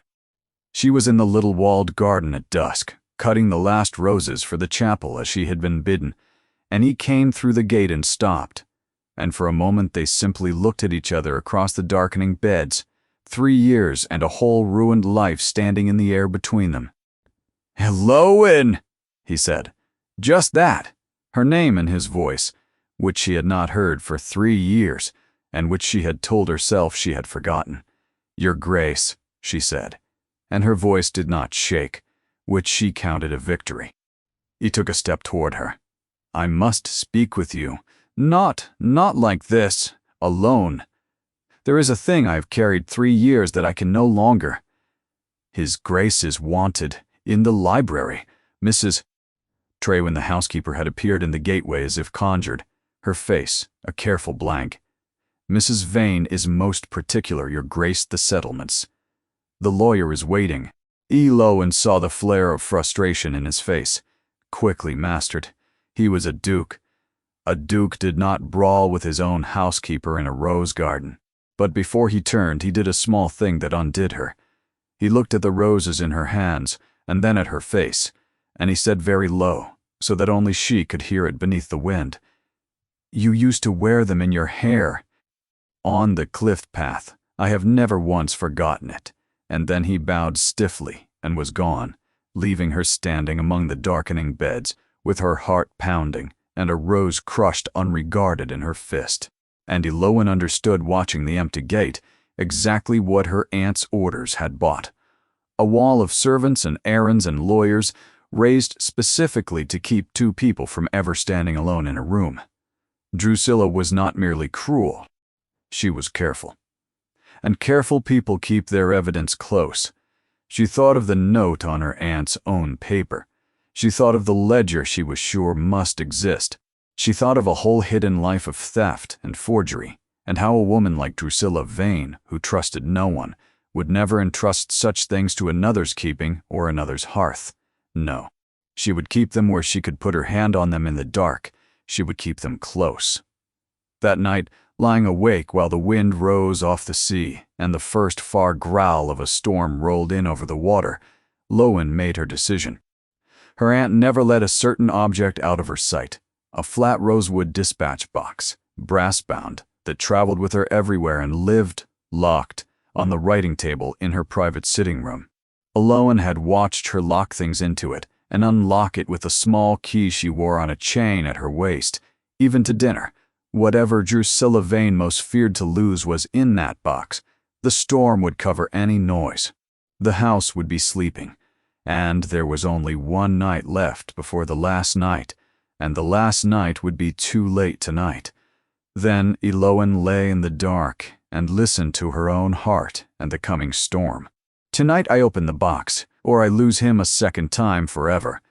She was in the little walled garden at dusk, cutting the last roses for the chapel as she had been bidden, and he came through the gate and stopped. And for a moment they simply looked at each other across the darkening beds, 3 years and a whole ruined life standing in the air between them. "Eloan," he said. Just that, her name in his voice, which she had not heard for 3 years, and which she had told herself she had forgotten. "Your Grace," she said, and her voice did not shake, which she counted a victory. He took a step toward her. "I must speak with you. Not like this, alone. There is a thing I have carried 3 years that I can no longer. His Grace is wanted, in the library. Mrs. Traywin, the housekeeper, had appeared in the gateway as if conjured, her face a careful blank. "Mrs. Vane is most particular, your Grace, the settlements. The lawyer is waiting." Eloan saw the flare of frustration in his face, quickly mastered. He was a duke. A duke did not brawl with his own housekeeper in a rose garden. But before he turned, he did a small thing that undid her. He looked at the roses in her hands, and then at her face, and he said very low, so that only she could hear it beneath the wind, "You used to wear them in your hair. On the cliff path. I have never once forgotten it." And then he bowed stiffly and was gone, leaving her standing among the darkening beds, with her heart pounding and a rose crushed unregarded in her fist. And Eloan understood, watching the empty gate, exactly what her aunt's orders had bought. A wall of servants and errands and lawyers, raised specifically to keep 2 people from ever standing alone in a room. Drusilla was not merely cruel. She was careful. and careful people keep their evidence close. She thought of the note on her aunt's own paper. She thought of the ledger she was sure must exist. She thought of a whole hidden life of theft and forgery, and how a woman like Drusilla Vane, who trusted no one, would never entrust such things to another's keeping or another's hearth. No, she would keep them where she could put her hand on them in the dark. She would keep them close. That night, lying awake while the wind rose off the sea and the first far growl of a storm rolled in over the water, Lowen made her decision. Her aunt never let a certain object out of her sight, a flat rosewood dispatch box, brass-bound, that traveled with her everywhere and lived, locked, on the writing table in her private sitting room. Lowen had watched her lock things into it and unlock it with a small key she wore on a chain at her waist. Even to dinner, whatever Drusilla Vane most feared to lose was in that box. The storm would cover any noise. The house would be sleeping, and there was only one night left before the last night, and the last night would be too late tonight. Then Elowen lay in the dark and listened to her own heart and the coming storm. Tonight I open the box, or I lose him a second time forever.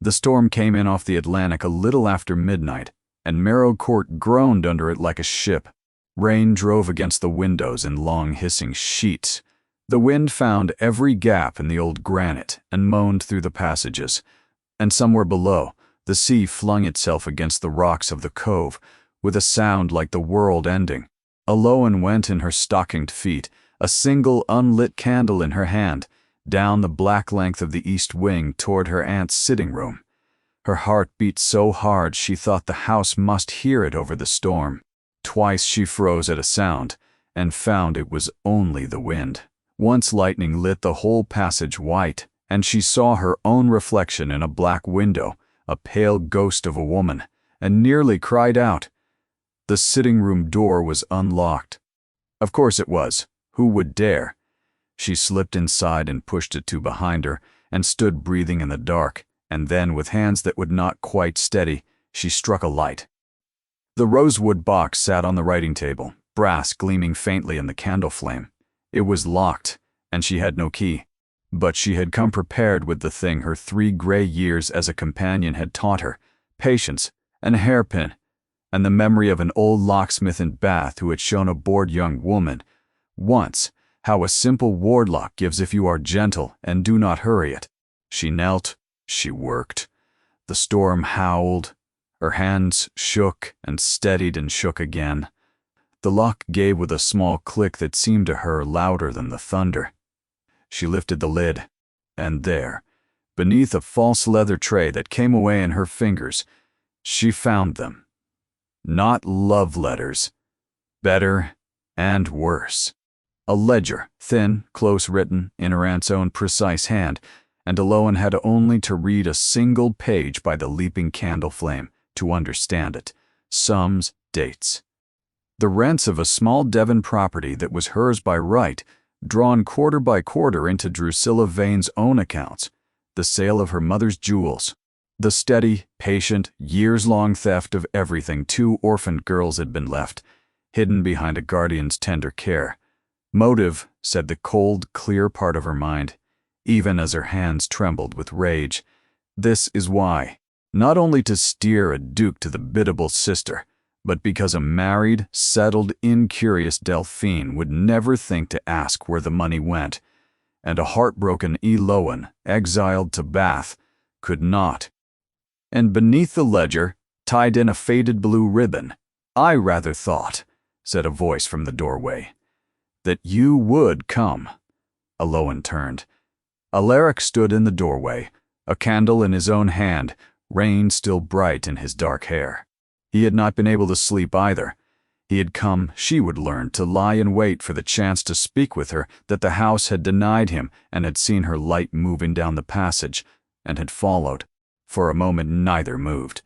The storm came in off the Atlantic a little after midnight, and Merrow Court groaned under it like a ship. Rain drove against the windows in long hissing sheets. The wind found every gap in the old granite and moaned through the passages, and somewhere below, the sea flung itself against the rocks of the cove with a sound like the world ending. Lowen went in her stockinged feet, a single unlit candle in her hand, down the black length of the east wing toward her aunt's sitting room. Her heart beat so hard she thought the house must hear it over the storm. Twice she froze at a sound, and found it was only the wind. Once lightning lit the whole passage white, and she saw her own reflection in a black window, a pale ghost of a woman, and nearly cried out. The sitting room door was unlocked. Of course it was. Who would dare? She slipped inside and pushed it to behind her, and stood breathing in the dark, and then, with hands that would not quite steady, she struck a light. The rosewood box sat on the writing table, brass gleaming faintly in the candle flame. It was locked, and she had no key. But she had come prepared with the thing her 3 gray years as a companion had taught her: patience, and a hairpin, and the memory of an old locksmith in Bath who had shown a bored young woman once how a simple wardlock gives if you are gentle and do not hurry it. She knelt, she worked. The storm howled. Her hands shook and steadied and shook again. The lock gave with a small click that seemed to her louder than the thunder. She lifted the lid, and there, beneath a false leather tray that came away in her fingers, she found them. Not love letters. Better and worse. A ledger, thin, close-written, in her aunt's own precise hand, and Lowen had only to read a single page by the leaping candle flame to understand it. Sums, dates. The rents of a small Devon property that was hers by right, drawn quarter by quarter into Drusilla Vane's own accounts. The sale of her mother's jewels. The steady, patient, years-long theft of everything 2 orphaned girls had been left, hidden behind a guardian's tender care. Motive, said the cold, clear part of her mind, even as her hands trembled with rage. This is why. Not only to steer a duke to the biddable sister, but because a married, settled, incurious Delphine would never think to ask where the money went, and a heartbroken Lowen, exiled to Bath, could not. And beneath the ledger, tied in a faded blue ribbon, I rather thought, said a voice from the doorway, that you would come. Lowen turned. Alaric stood in the doorway, a candle in his own hand, rain still bright in his dark hair. He had not been able to sleep either. He had come, she would learn, to lie in wait for the chance to speak with her that the house had denied him, and had seen her light moving down the passage, and had followed. For a moment neither moved.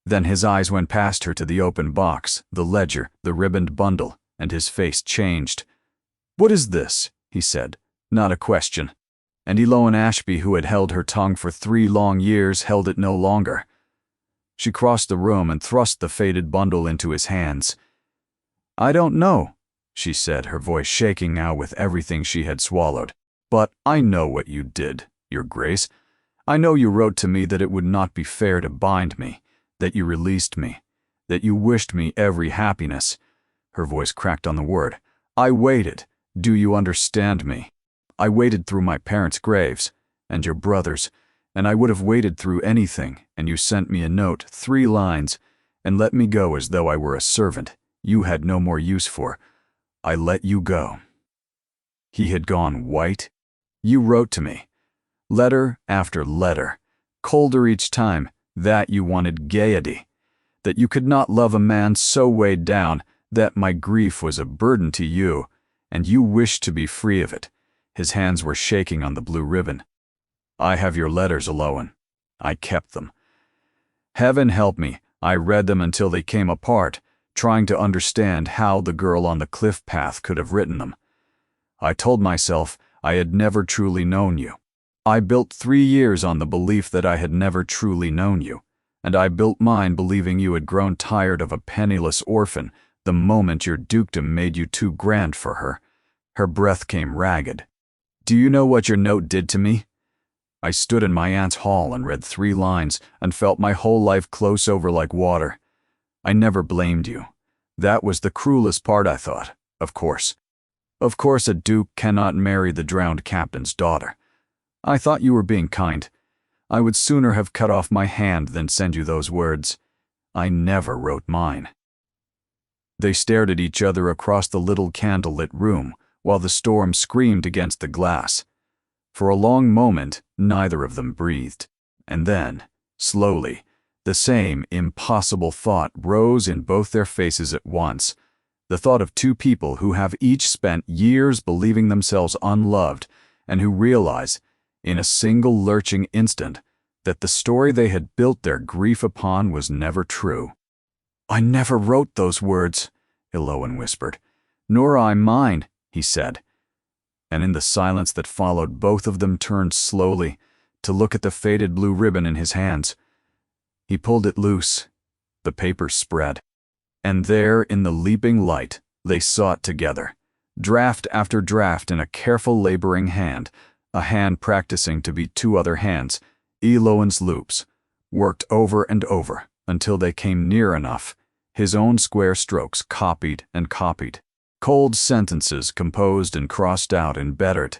Then his eyes went past her to the open box, the ledger, the ribboned bundle, and his face changed. "What is this?" he said, not a question. And Elowen Ashby, who had held her tongue for 3 long years, held it no longer. She crossed the room and thrust the faded bundle into his hands. "I don't know," she said, her voice shaking now with everything she had swallowed. "But I know what you did, Your Grace. I know you wrote to me that it would not be fair to bind me, that you released me, that you wished me every happiness." Her voice cracked on the word. "I waited. Do you understand me? I waited through my parents' graves, and your brothers, and I would have waited through anything, and you sent me a note, 3 lines, and let me go as though I were a servant you had no more use for. I let you go." He had gone white. "You wrote to me, letter after letter, colder each time, that you wanted gaiety, that you could not love a man so weighed down, that my grief was a burden to you, and you wished to be free of it." His hands were shaking on the blue ribbon. "I have your letters, Aloan. I kept them. Heaven help me, I read them until they came apart, trying to understand how the girl on the cliff path could have written them. I told myself I had never truly known you. I built 3 years on the belief that I had never truly known you, and I built mine believing you had grown tired of a penniless orphan the moment your dukedom made you too grand for her." Her breath came ragged. "Do you know what your note did to me? I stood in my aunt's hall and read 3 lines and felt my whole life close over like water. I never blamed you. That was the cruelest part, I thought. Of course. Of course a duke cannot marry the drowned captain's daughter. I thought you were being kind. I would sooner have cut off my hand than send you those words. I never wrote mine." They stared at each other across the little candlelit room while the storm screamed against the glass. For a long moment, neither of them breathed. And then, slowly, the same impossible thought rose in both their faces at once. The thought of 2 people who have each spent years believing themselves unloved and who realize, in a single lurching instant, that the story they had built their grief upon was never true. "I never wrote those words," Aloan whispered. "Nor I mine," he said. And in the silence that followed, both of them turned slowly to look at the faded blue ribbon in his hands. He pulled it loose. The paper spread. And there, in the leaping light, they saw it together, draft after draft in a careful laboring hand, a hand practicing to be 2 other hands, Eloan's loops, worked over and over until they came near enough, his own square strokes copied and copied. Cold sentences composed and crossed out and bettered.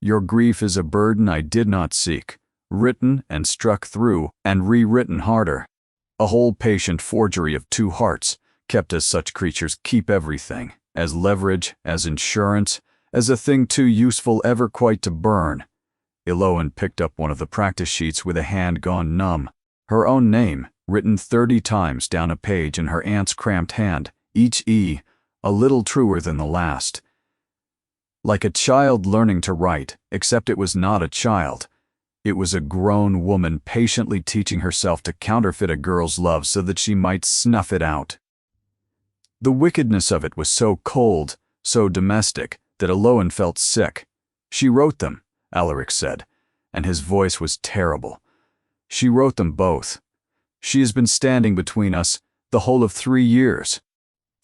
"Your grief is a burden I did not seek," written and struck through and rewritten harder. A whole patient forgery of 2 hearts, kept as such creatures keep everything, as leverage, as insurance, as a thing too useful ever quite to burn. Aloan picked up one of the practice sheets with a hand gone numb. Her own name, written 30 times down a page in her aunt's cramped hand, each E a little truer than the last. Like a child learning to write, except it was not a child. It was a grown woman patiently teaching herself to counterfeit a girl's love so that she might snuff it out. The wickedness of it was so cold, so domestic, that Aloan felt sick. "She wrote them," Alaric said, and his voice was terrible. "She wrote them both. She has been standing between us the whole of 3 years.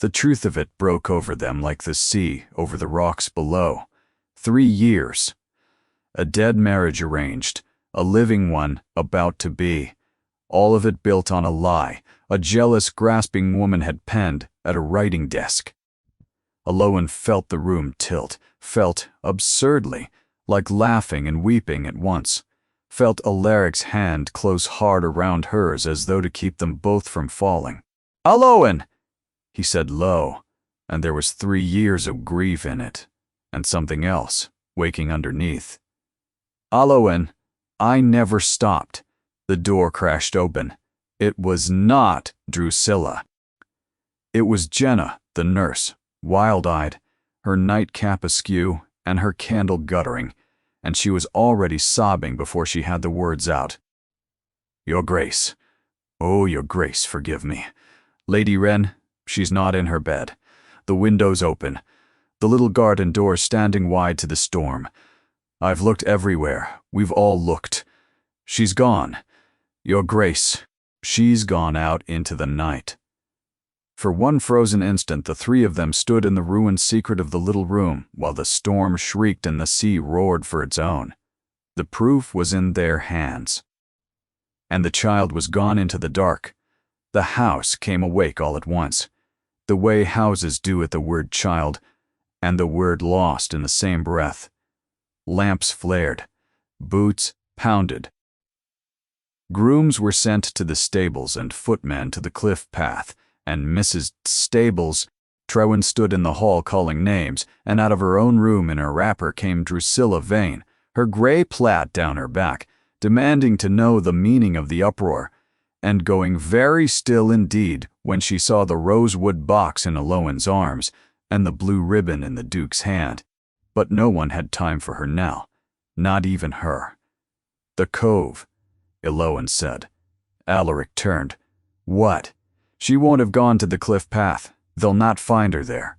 The truth of it broke over them like the sea over the rocks below. 3 years. A dead marriage arranged, a living one about to be. All of it built on a lie a jealous, grasping woman had penned at a writing desk." Aloan felt the room tilt, felt, absurdly, like laughing and weeping at once, felt Alaric's hand close hard around hers as though to keep them both from falling. "Aloan!" he said low, and there was 3 years of grief in it, and something else, waking underneath. "Aloan, I never stopped." The door crashed open. It was not Drusilla. It was Jenna, the nurse, wild-eyed, her nightcap askew and her candle guttering, and she was already sobbing before she had the words out. "Your Grace. Oh, Your Grace, forgive me. Lady Wren, she's not in her bed. The window's open. The little garden door standing wide to the storm. I've looked everywhere. We've all looked. She's gone. Your Grace, she's gone out into the night." For one frozen instant, the three of them stood in the ruined secret of the little room, while the storm shrieked and the sea roared for its own. The proof was in their hands. And the child was gone into the dark. The house came awake all at once, the way houses do at the word child, and the word lost in the same breath. Lamps flared. Boots pounded. Grooms were sent to the stables and footmen to the cliff path, and Mrs. Stables Trewen stood in the hall calling names, and out of her own room in her wrapper came Drusilla Vane, her gray plait down her back, demanding to know the meaning of the uproar, and going very still indeed when she saw the rosewood box in Eloan's arms and the blue ribbon in the Duke's hand. But no one had time for her now, not even her. "The cove," Eloan said. Alaric turned. "What? She won't have gone to the cliff path. They'll not find her there."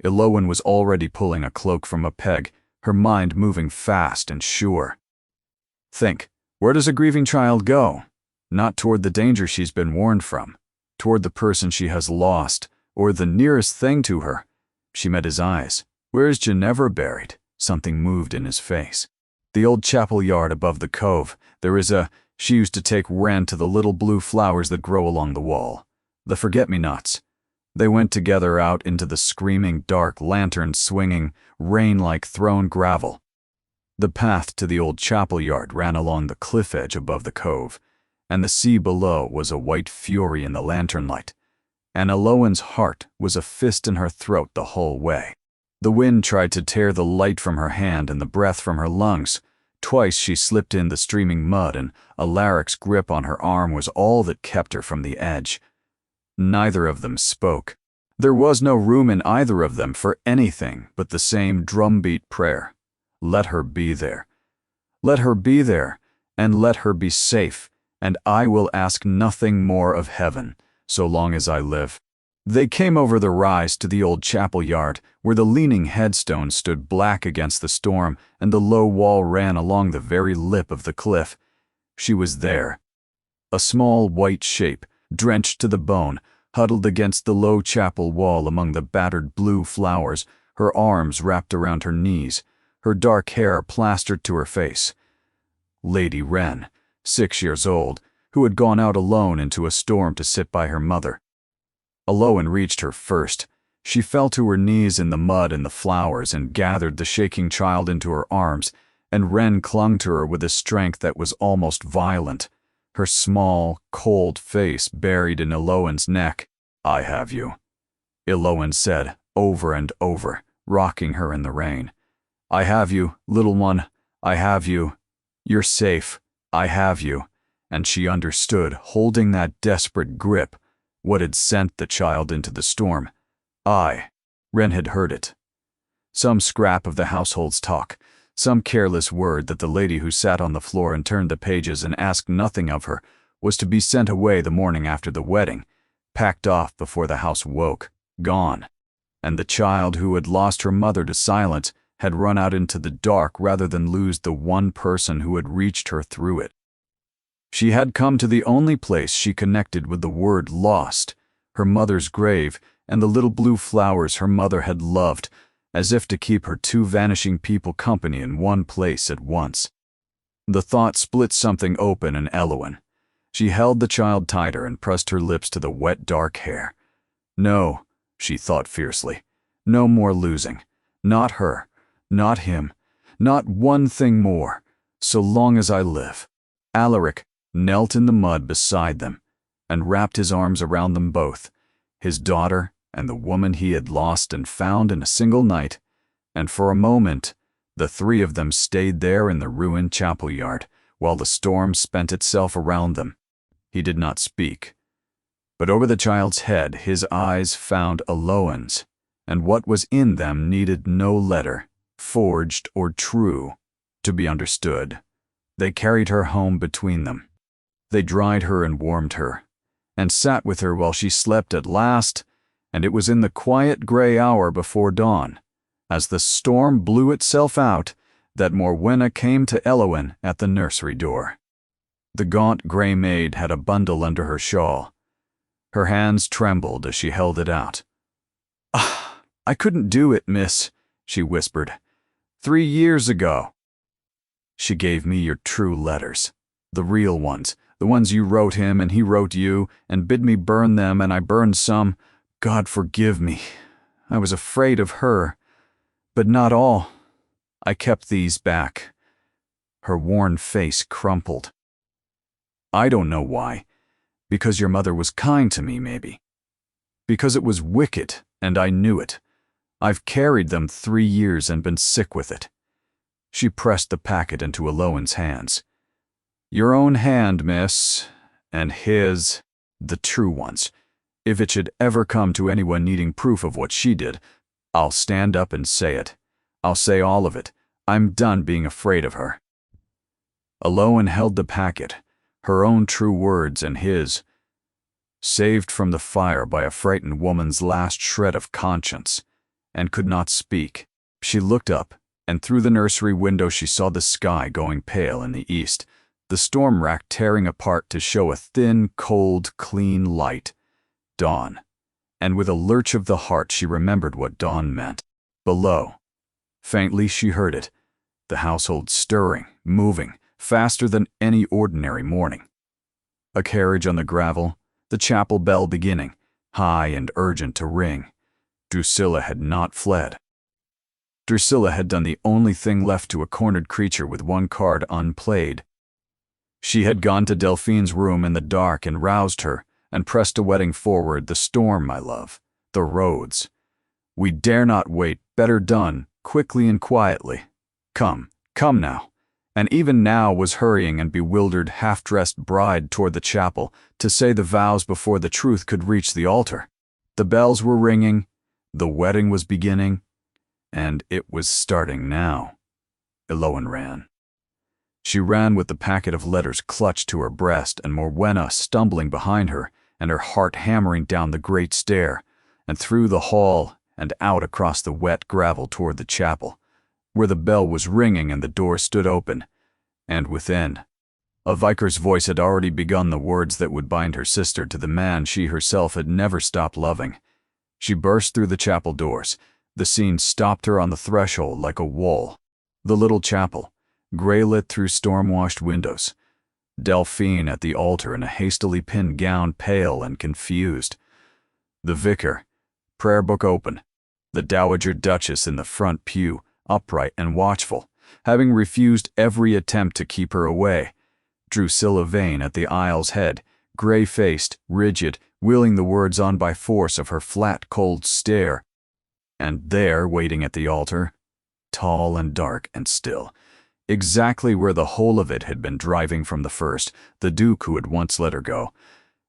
Eloan was already pulling a cloak from a peg, her mind moving fast and sure. "Think, where does a grieving child go? Not toward the danger she's been warned from, toward the person she has lost, or the nearest thing to her." She met his eyes. "Where is Ginevra buried?" Something moved in his face. "The old chapel yard above the cove. There is a— She used to take Wren to the little blue flowers that grow along the wall. The forget-me-nots. They went together out into the screaming dark, lantern-swinging, rain-like thrown gravel. The path to the old chapel yard ran along the cliff edge above the cove, and the sea below was a white fury in the lantern light, and Eloan's heart was a fist in her throat the whole way. The wind tried to tear the light from her hand and the breath from her lungs. Twice she slipped in the streaming mud, and Alaric's grip on her arm was all that kept her from the edge. Neither of them spoke. There was no room in either of them for anything but the same drumbeat prayer. Let her be there. Let her be there, and let her be safe, and I will ask nothing more of heaven, so long as I live. They came over the rise to the old chapel yard, where the leaning headstone stood black against the storm, and the low wall ran along the very lip of the cliff. She was there. A small white shape, drenched to the bone, huddled against the low chapel wall among the battered blue flowers, her arms wrapped around her knees, her dark hair plastered to her face. Lady Wren, 6 years old, who had gone out alone into a storm to sit by her mother. Eloan reached her first. She fell to her knees in the mud and the flowers and gathered the shaking child into her arms, and Wren clung to her with a strength that was almost violent, her small, cold face buried in Eloan's neck. "I have you," Eloan said over and over, rocking her in the rain. "I have you, little one. I have you. You're safe. I have you." And she understood, holding that desperate grip, what had sent the child into the storm. Wren had heard it. Some scrap of the household's talk, some careless word that the lady who sat on the floor and turned the pages and asked nothing of her was to be sent away the morning after the wedding, packed off before the house woke, gone. And the child who had lost her mother to silence had run out into the dark rather than lose the one person who had reached her through it. She had come to the only place she connected with the word lost, her mother's grave and the little blue flowers her mother had loved, as if to keep her two vanishing people company in one place at once. The thought split something open in Eloan. She held the child tighter and pressed her lips to the wet dark hair. No, she thought fiercely, no more losing. Not her, not him, not one thing more, so long as I live. Alaric knelt in the mud beside them and wrapped his arms around them both, his daughter and the woman he had lost and found in a single night, and for a moment the three of them stayed there in the ruined chapel yard while the storm spent itself around them. He did not speak, but over the child's head his eyes found Eloan's, and what was in them needed no letter, forged or true, to be understood. They carried her home between them. They dried her and warmed her, and sat with her while she slept at last, and it was in the quiet gray hour before dawn, as the storm blew itself out, that Morwenna came to Eloan at the nursery door. The gaunt gray maid had a bundle under her shawl. Her hands trembled as she held it out. "Ah, I couldn't do it, miss," she whispered. 3 years ago. She gave me your true letters. The real ones. The ones you wrote him and he wrote you, and bid me burn them, and I burned some. God forgive me. I was afraid of her. But not all. I kept these back." Her worn face crumpled. "I don't know why. Because your mother was kind to me, maybe. Because it was wicked, and I knew it. I've carried them 3 years and been sick with it." She pressed the packet into Eloan's hands. "Your own hand, miss, and his, the true ones. If it should ever come to anyone needing proof of what she did, I'll stand up and say it. I'll say all of it. I'm done being afraid of her." Eloan held the packet, her own true words and his. Saved from the fire by a frightened woman's last shred of conscience, and could not speak. She looked up, and through the nursery window she saw the sky going pale in the east, the storm rack tearing apart to show a thin, cold, clean light. Dawn. And with a lurch of the heart she remembered what dawn meant. Below. Faintly she heard it, the household stirring, moving, faster than any ordinary morning. A carriage on the gravel, the chapel bell beginning, high and urgent to ring. Drusilla had not fled. Drusilla had done the only thing left to a cornered creature with one card unplayed. She had gone to Delphine's room in the dark and roused her, and pressed a wedding forward. The storm, my love, the roads. We dare not wait, better done, quickly and quietly. Come, come now. And even now was hurrying and bewildered half-dressed bride toward the chapel to say the vows before the truth could reach the altar. The bells were ringing, the wedding was beginning, and it was starting now. Eloan ran. She ran with the packet of letters clutched to her breast, and Morwenna stumbling behind her, and her heart hammering down the great stair, and through the hall, and out across the wet gravel toward the chapel, where the bell was ringing and the door stood open, and within, a vicar's voice had already begun the words that would bind her sister to the man she herself had never stopped loving. She burst through the chapel doors. The scene stopped her on the threshold like a wall. The little chapel, gray-lit through storm-washed windows. Delphine at the altar in a hastily pinned gown, pale and confused. The vicar, prayer book open. The Dowager Duchess in the front pew, upright and watchful, having refused every attempt to keep her away. Drusilla Vane at the aisle's head, gray-faced, rigid, willing the words on by force of her flat, cold stare. And there, waiting at the altar, tall and dark and still, exactly where the whole of it had been driving from the first, the Duke who had once let her go.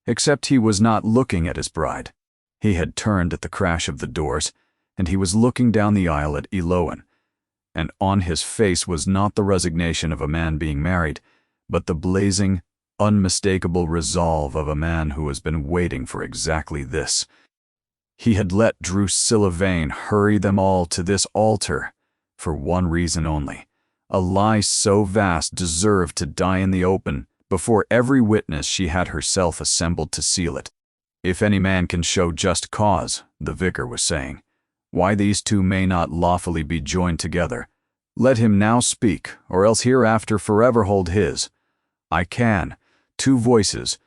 Except he was not looking at his bride. He had turned at the crash of the doors, and he was looking down the aisle at Eloan. And on his face was not the resignation of a man being married, but the blazing, unmistakable resolve of a man who has been waiting for exactly this. He had let Drusilla Vane hurry them all to this altar for one reason only. A lie so vast deserved to die in the open before every witness she had herself assembled to seal it. If any man can show just cause, the vicar was saying, why these two may not lawfully be joined together, let him now speak, or else hereafter forever hold his. I can. 2 voices,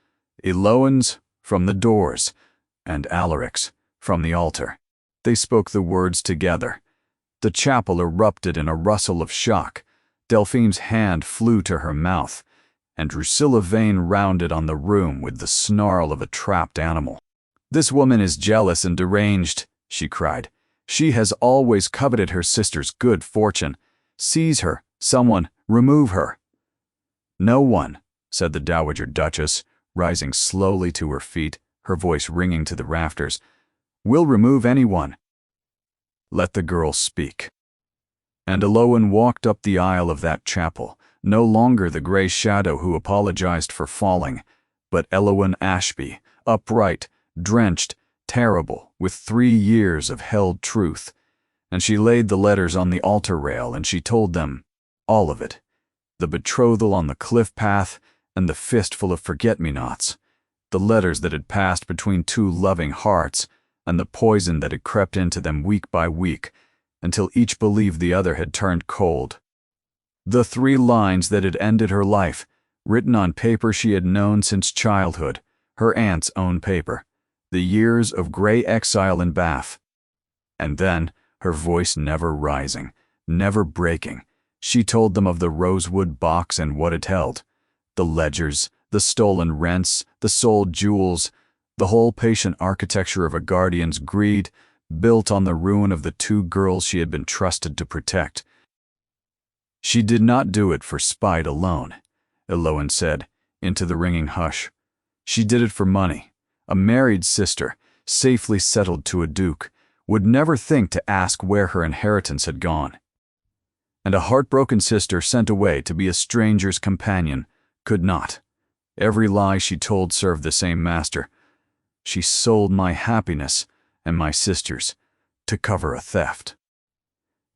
Eloan's from the doors, and Alaric's from the altar. They spoke the words together. The chapel erupted in a rustle of shock. Delphine's hand flew to her mouth, and Drusilla Vane rounded on the room with the snarl of a trapped animal. "This woman is jealous and deranged," she cried. "She has always coveted her sister's good fortune. Seize her, someone, remove her." "No one," said the Dowager Duchess, rising slowly to her feet, her voice ringing to the rafters, "will remove anyone. Let the girl speak." And Eloan walked up the aisle of that chapel, no longer the gray shadow who apologized for falling, but Eloan Ashby, upright, drenched, terrible, with 3 years of held truth. And she laid the letters on the altar rail, and she told them, all of it, the betrothal on the cliff path, and the fistful of forget-me-nots, the letters that had passed between two loving hearts, and the poison that had crept into them week by week, until each believed the other had turned cold. The 3 lines that had ended her life, written on paper she had known since childhood, her aunt's own paper, the years of gray exile in Bath. And then, her voice never rising, never breaking, she told them of the rosewood box and what it held, the ledgers, the stolen rents, the sold jewels, the whole patient architecture of a guardian's greed, built on the ruin of the 2 girls she had been trusted to protect. She did not do it for spite alone, Eloan said, into the ringing hush. She did it for money. A married sister, safely settled to a duke, would never think to ask where her inheritance had gone. And a heartbroken sister sent away to be a stranger's companion could not. Every lie she told served the same master. She sold my happiness and my sister's to cover a theft.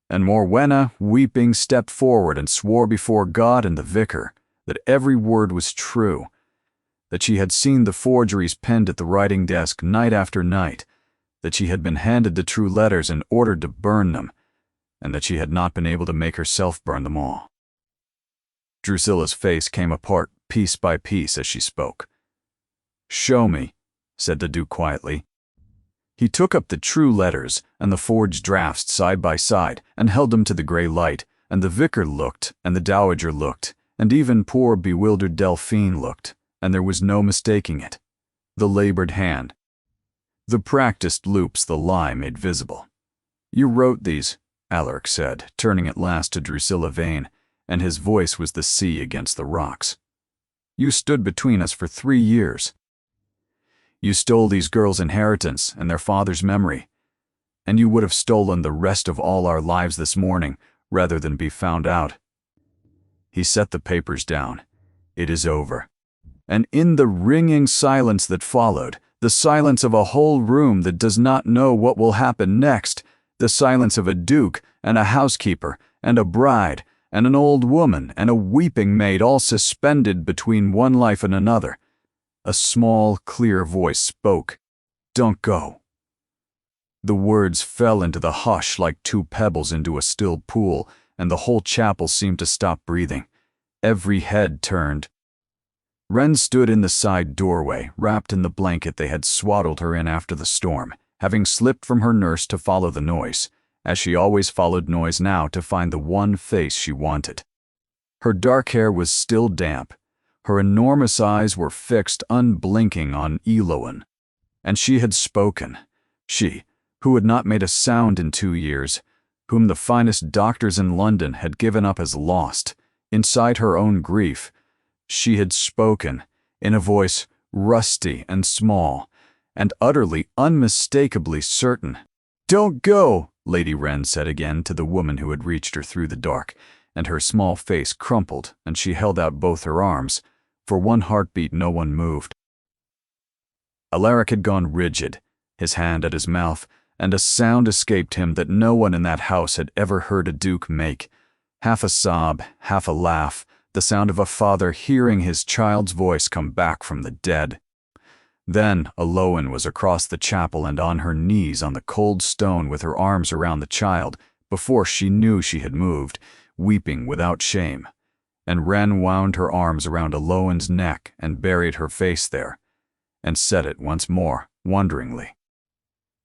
And Morwenna, weeping, stepped forward and swore before God and the vicar that every word was true, that she had seen the forgeries penned at the writing desk night after night, that she had been handed the true letters and ordered to burn them, and that she had not been able to make herself burn them all. Drusilla's face came apart piece by piece as she spoke. "Show me," said the Duke quietly. He took up the true letters and the forged drafts side by side and held them to the gray light, and the vicar looked, and the dowager looked, and even poor bewildered Delphine looked, and there was no mistaking it. The labored hand, the practiced loops the lie made visible. "You wrote these," Alaric said, turning at last to Drusilla Vane, and his voice was the sea against the rocks. "You stood between us for 3 years. You stole these girls' inheritance and their father's memory, and you would have stolen the rest of all our lives this morning rather than be found out." He set the papers down. "It is over." And in the ringing silence that followed, the silence of a whole room that does not know what will happen next, the silence of a duke and a housekeeper and a bride and an old woman and a weeping maid all suspended between one life and another, a small, clear voice spoke, "Don't go." The words fell into the hush like 2 pebbles into a still pool, and the whole chapel seemed to stop breathing. Every head turned. Wren stood in the side doorway, wrapped in the blanket they had swaddled her in after the storm, having slipped from her nurse to follow the noise, as she always followed noise now to find the one face she wanted. Her dark hair was still damp. Her enormous eyes were fixed unblinking on Eloan. And she had spoken. She, who had not made a sound in 2 years, whom the finest doctors in London had given up as lost, inside her own grief, she had spoken, in a voice rusty and small, and utterly, unmistakably certain. "Don't go," Lady Wren said again to the woman who had reached her through the dark, and her small face crumpled, and she held out both her arms. For one heartbeat no one moved. Alaric had gone rigid, his hand at his mouth, and a sound escaped him that no one in that house had ever heard a duke make. Half a sob, half a laugh, the sound of a father hearing his child's voice come back from the dead. Then Eloan was across the chapel and on her knees on the cold stone with her arms around the child, before she knew she had moved, weeping without shame. And Wren wound her arms around Eloan's neck and buried her face there, and said it once more, wonderingly.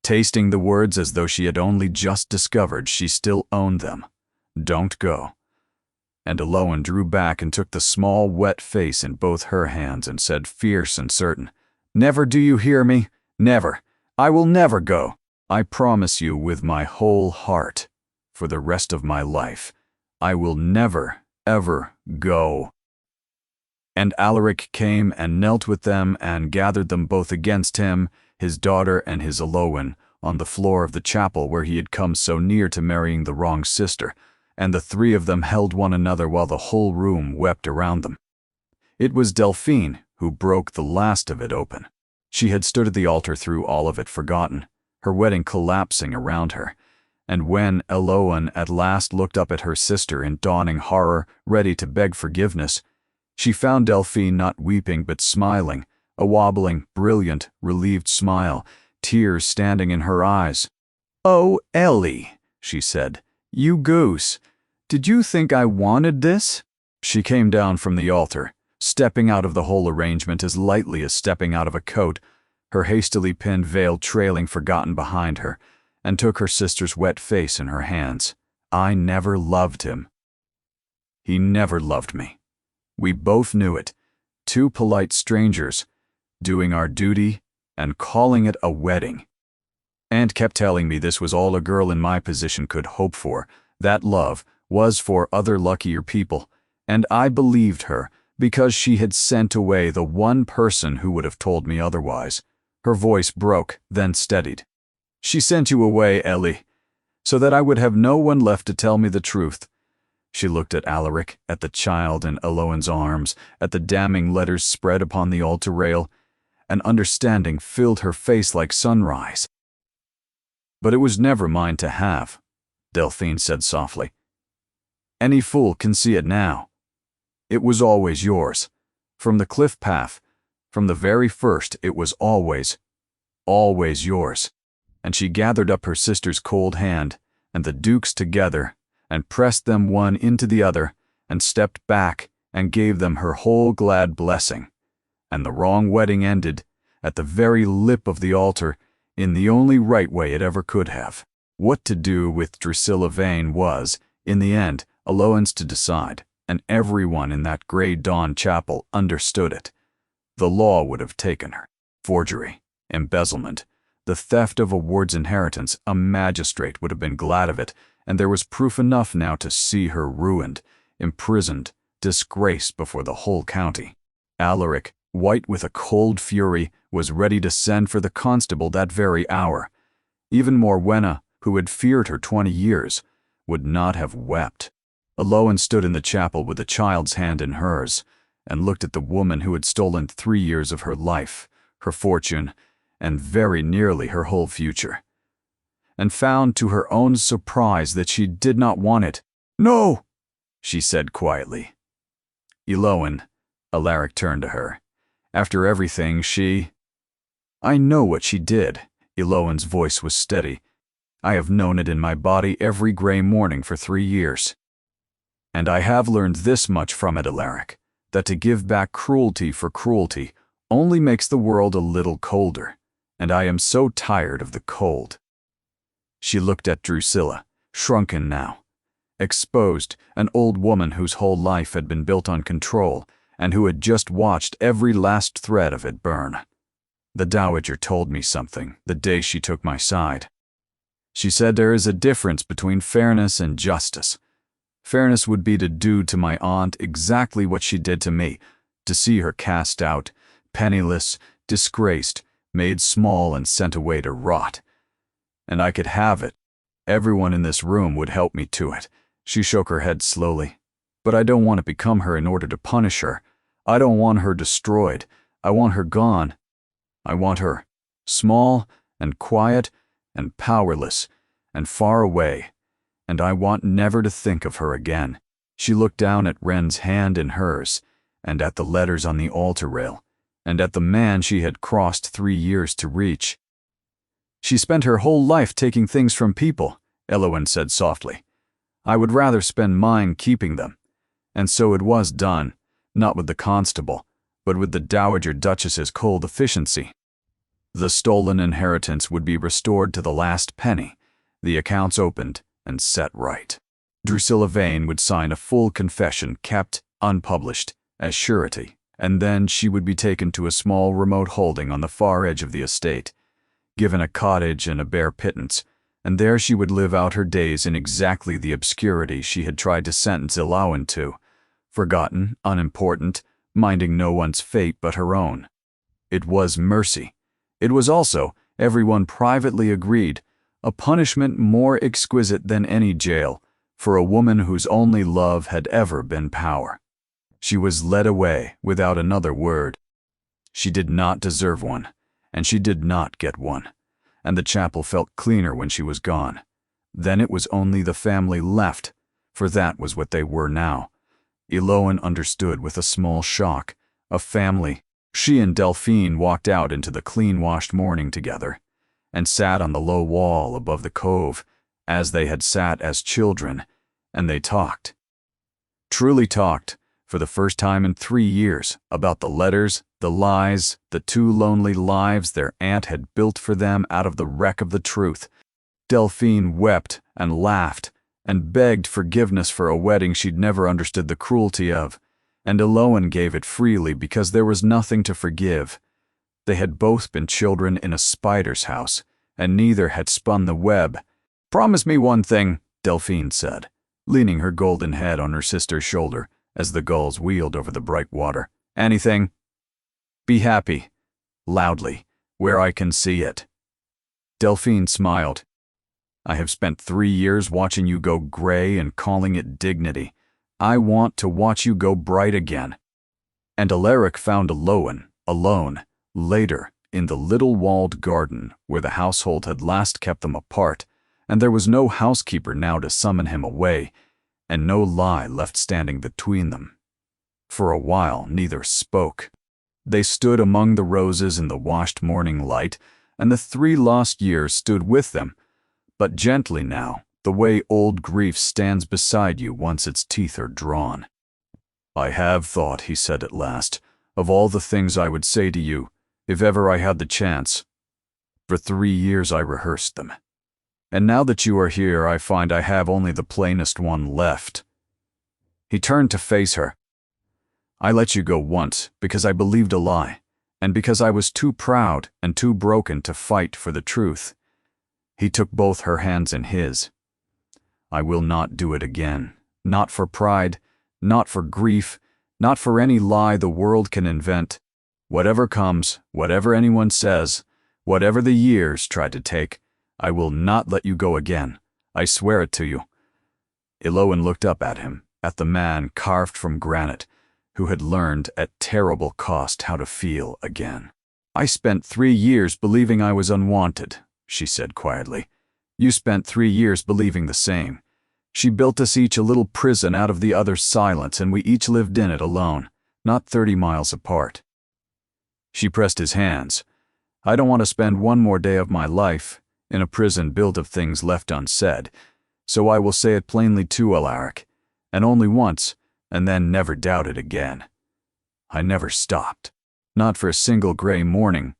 Tasting the words as though she had only just discovered she still owned them. "Don't go." And Eloan drew back and took the small, wet face in both her hands and said, fierce and certain, "Never, do you hear me? Never. I will never go. I promise you with my whole heart, for the rest of my life, I will never, ever go." And Alaric came and knelt with them and gathered them both against him, his daughter and his Eloan, on the floor of the chapel where he had come so near to marrying the wrong sister, and the 3 of them held one another while the whole room wept around them. It was Delphine who broke the last of it open. She had stood at the altar through all of it forgotten, her wedding collapsing around her, and when Eloan at last looked up at her sister in dawning horror, ready to beg forgiveness, she found Delphine not weeping but smiling, a wobbling, brilliant, relieved smile, tears standing in her eyes. "Oh, Ellie," she said, "you goose. Did you think I wanted this?" She came down from the altar, stepping out of the whole arrangement as lightly as stepping out of a coat, her hastily pinned veil trailing forgotten behind her, and took her sister's wet face in her hands. "I never loved him. He never loved me. We both knew it, two polite strangers, doing our duty and calling it a wedding. Aunt kept telling me this was all a girl in my position could hope for, that love was for other luckier people, and I believed her because she had sent away the one person who would have told me otherwise." Her voice broke, then steadied. "She sent you away, Ellie, so that I would have no one left to tell me the truth." She looked at Alaric, at the child in Eloan's arms, at the damning letters spread upon the altar rail, and understanding filled her face like sunrise. "But it was never mine to have," Delphine said softly. "Any fool can see it now. It was always yours. From the cliff path, from the very first, it was always yours." And she gathered up her sister's cold hand and the Duke's together and pressed them one into the other and stepped back and gave them her whole glad blessing. And the wrong wedding ended at the very lip of the altar in the only right way it ever could have. What to do with Drusilla Vane was, in the end, Eloan's to decide, and everyone in that gray dawn chapel understood it. The law would have taken her. Forgery, embezzlement, the theft of a ward's inheritance, a magistrate would have been glad of it, and there was proof enough now to see her ruined, imprisoned, disgraced before the whole county. Alaric, white with a cold fury, was ready to send for the constable that very hour. Even Morwenna, who had feared her 20 years, would not have wept. Eloan stood in the chapel with the child's hand in hers, and looked at the woman who had stolen 3 years of her life, her fortune, and very nearly her whole future, and found to her own surprise that she did not want it. "No," she said quietly. "Eloan," Alaric turned to her, "after everything I know what she did." Eloan's voice was steady. "I have known it in my body every gray morning for 3 years. And I have learned this much from it, Alaric, that to give back cruelty for cruelty only makes the world a little colder, and I am so tired of the cold." She looked at Drusilla, shrunken now, exposed, an old woman whose whole life had been built on control, and who had just watched every last thread of it burn. "The Dowager told me something the day she took my side. She said there is a difference between fairness and justice. Fairness would be to do to my aunt exactly what she did to me, to see her cast out, penniless, disgraced, made small and sent away to rot. And I could have it. Everyone in this room would help me to it." She shook her head slowly. "But I don't want to become her in order to punish her. I don't want her destroyed. I want her gone. I want her small and quiet and powerless and far away. And I want never to think of her again." She looked down at Wren's hand in hers, and at the letters on the altar rail, and at the man she had crossed 3 years to reach. "She spent her whole life taking things from people," Eloan said softly. "I would rather spend mine keeping them." And so it was done, not with the constable, but with the Dowager Duchess's cold efficiency. The stolen inheritance would be restored to the last penny, the accounts opened and set right. Drusilla Vane would sign a full confession kept, unpublished, as surety, and then she would be taken to a small remote holding on the far edge of the estate, given a cottage and a bare pittance, and there she would live out her days in exactly the obscurity she had tried to sentence Eloan to, forgotten, unimportant, minding no one's fate but her own. It was mercy. It was also, everyone privately agreed, a punishment more exquisite than any jail for a woman whose only love had ever been power. She was led away without another word. She did not deserve one, and she did not get one, and the chapel felt cleaner when she was gone. Then it was only the family left, for that was what they were now. Eloan understood with a small shock, a family She and Delphine walked out into the clean-washed morning together, and sat on the low wall above the cove, as they had sat as children, and they talked. Truly talked, for the first time in 3 years, about the letters, the lies, the 2 lonely lives their aunt had built for them out of the wreck of the truth. Delphine wept and laughed and begged forgiveness for a wedding she'd never understood the cruelty of, and Eloan gave it freely because there was nothing to forgive. They had both been children in a spider's house, and neither had spun the web. "Promise me one thing," Delphine said, leaning her golden head on her sister's shoulder as the gulls wheeled over the bright water. "Anything. Be happy," loudly, "where I can see it." Delphine smiled. "I have spent 3 years watching you go gray and calling it dignity. I want to watch you go bright again." And Alaric found Eloan, alone, later, in the little walled garden where the household had last kept them apart, and there was no housekeeper now to summon him away, and no lie left standing between them. For a while neither spoke. They stood among the roses in the washed morning light, and the 3 lost years stood with them, but gently now, the way old grief stands beside you once its teeth are drawn. "I have thought," he said at last, "of all the things I would say to you, if ever I had the chance. For 3 years I rehearsed them. And now that you are here, I find I have only the plainest one left." He turned to face her. "I let you go once because I believed a lie, and because I was too proud and too broken to fight for the truth." He took both her hands in his. "I will not do it again, not for pride, not for grief, not for any lie the world can invent. Whatever comes, whatever anyone says, whatever the years try to take, I will not let you go again. I swear it to you." Eloan looked up at him, at the man carved from granite, who had learned at terrible cost how to feel again. "I spent 3 years believing I was unwanted," she said quietly. "You spent 3 years believing the same. She built us each a little prison out of the other's silence, and we each lived in it alone, not 30 miles apart." She pressed his hands. "I don't want to spend one more day of my life in a prison built of things left unsaid, so I will say it plainly too, Alaric, and only once, and then never doubt it again. I never stopped, not for a single gray morning.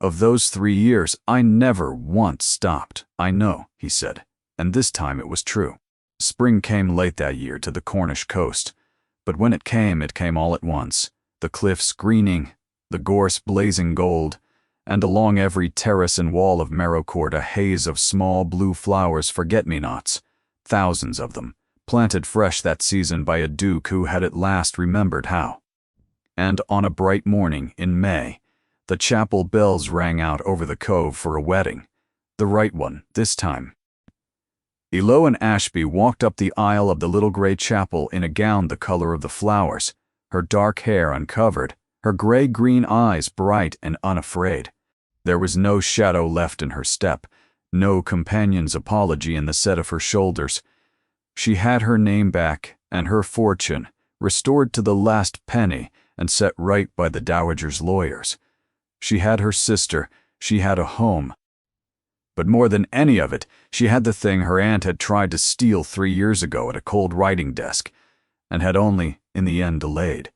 Of those 3 years, I never once stopped. I know," he said, and this time it was true. Spring came late that year to the Cornish coast, but when it came all at once, the cliffs greening, the gorse blazing gold, and along every terrace and wall of Merrowcourt a haze of small blue flowers, forget-me-nots, thousands of them, planted fresh that season by a duke who had at last remembered how. And on a bright morning in May, the chapel bells rang out over the cove for a wedding, the right one this time. Eloan Ashby walked up the aisle of the little gray chapel in a gown the color of the flowers, her dark hair uncovered, her gray-green eyes bright and unafraid. There was no shadow left in her step, no companion's apology in the set of her shoulders. She had her name back and her fortune, restored to the last penny and set right by the dowager's lawyers. She had her sister, she had a home. But more than any of it, she had the thing her aunt had tried to steal 3 years ago at a cold writing desk, and had only, in the end, delayed.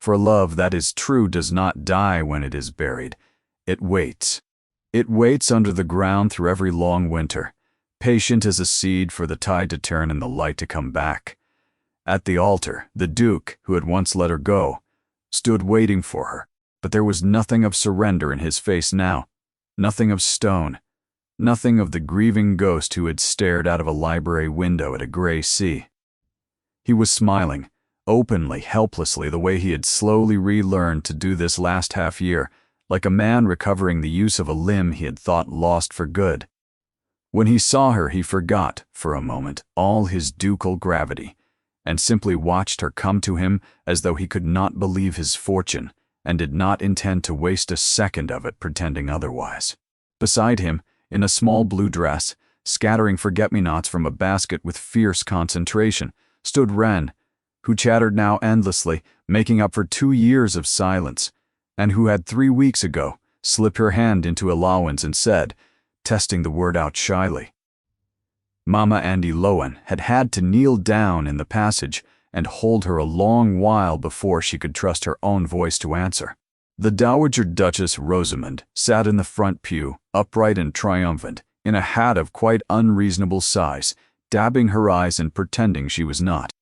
For love that is true does not die when it is buried. It waits. It waits under the ground through every long winter, patient as a seed for the tide to turn and the light to come back. At the altar, the Duke, who had once let her go, stood waiting for her, but there was nothing of surrender in his face now, nothing of stone, nothing of the grieving ghost who had stared out of a library window at a gray sea. He was smiling, openly, helplessly, the way he had slowly relearned to do this last half-year, like a man recovering the use of a limb he had thought lost for good. When he saw her, he forgot, for a moment, all his ducal gravity, and simply watched her come to him as though he could not believe his fortune, and did not intend to waste a second of it pretending otherwise. Beside him, in a small blue dress, scattering forget-me-nots from a basket with fierce concentration, stood Wren, who chattered now endlessly, making up for 2 years of silence, and who had 3 weeks ago slipped her hand into allowance and said, testing the word out shyly. Mama Andy Lowen had had to kneel down in the passage and hold her a long while before she could trust her own voice to answer. The Dowager Duchess Rosamond sat in the front pew, upright and triumphant, in a hat of quite unreasonable size, dabbing her eyes and pretending she was not.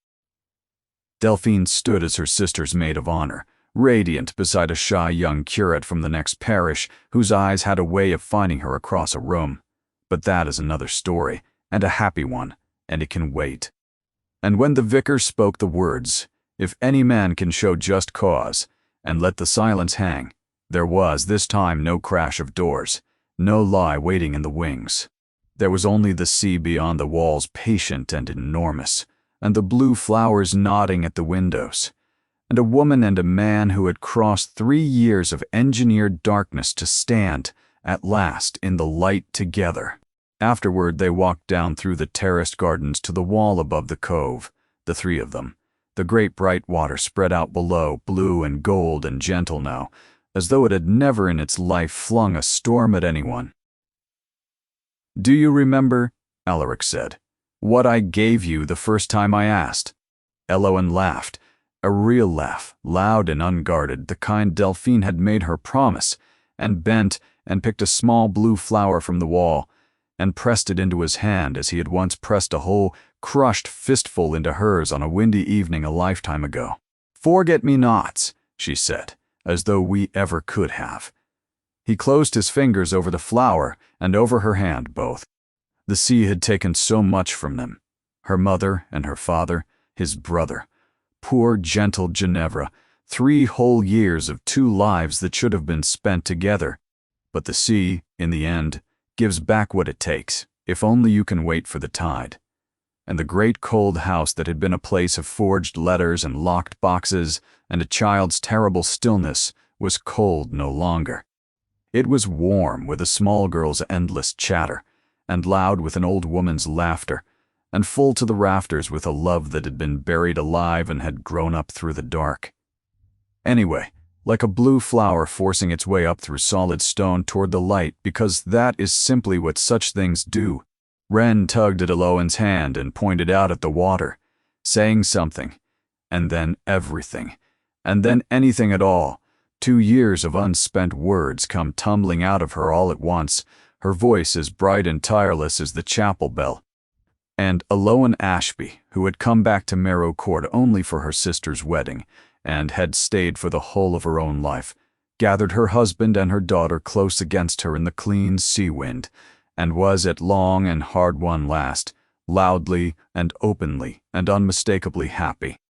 Delphine stood as her sister's maid of honor, radiant beside a shy young curate from the next parish whose eyes had a way of finding her across a room. But that is another story, and a happy one, and it can wait. And when the vicar spoke the words, "If any man can show just cause," and let the silence hang, there was this time no crash of doors, no lie waiting in the wings. There was only the sea beyond the walls, patient and enormous, and the blue flowers nodding at the windows, and a woman and a man who had crossed 3 years of engineered darkness to stand, at last, in the light together. Afterward they walked down through the terraced gardens to the wall above the cove, the 3 of them. The great bright water spread out below, blue and gold and gentle now, as though it had never in its life flung a storm at anyone. "Do you remember," Alaric said, "what I gave you the first time I asked?" Elowen laughed, a real laugh, loud and unguarded, the kind Delphine had made her promise, and bent and picked a small blue flower from the wall, and pressed it into his hand as he had once pressed a whole crushed fistful into hers on a windy evening a lifetime ago. "Forget-me-nots," she said, as though we ever could have. He closed his fingers over the flower and over her hand both. The sea had taken so much from them. Her mother and her father, his brother. Poor, gentle Ginevra, 3 whole years of 2 lives that should have been spent together. But the sea, in the end, gives back what it takes, if only you can wait for the tide. And the great cold house that had been a place of forged letters and locked boxes and a child's terrible stillness was cold no longer. It was warm with a small girl's endless chatter, and loud with an old woman's laughter, and full to the rafters with a love that had been buried alive and had grown up through the dark. Anyway, like a blue flower forcing its way up through solid stone toward the light, because that is simply what such things do. Wren tugged at Elowen's hand and pointed out at the water, saying something, and then everything, and then anything at all. 2 years of unspent words come tumbling out of her all at once, her voice as bright and tireless as the chapel bell. And Elowen Ashby, who had come back to Merrow Court only for her sister's wedding, and had stayed for the whole of her own life, gathered her husband and her daughter close against her in the clean sea wind, and was at long and hard-won last, loudly and openly and unmistakably happy.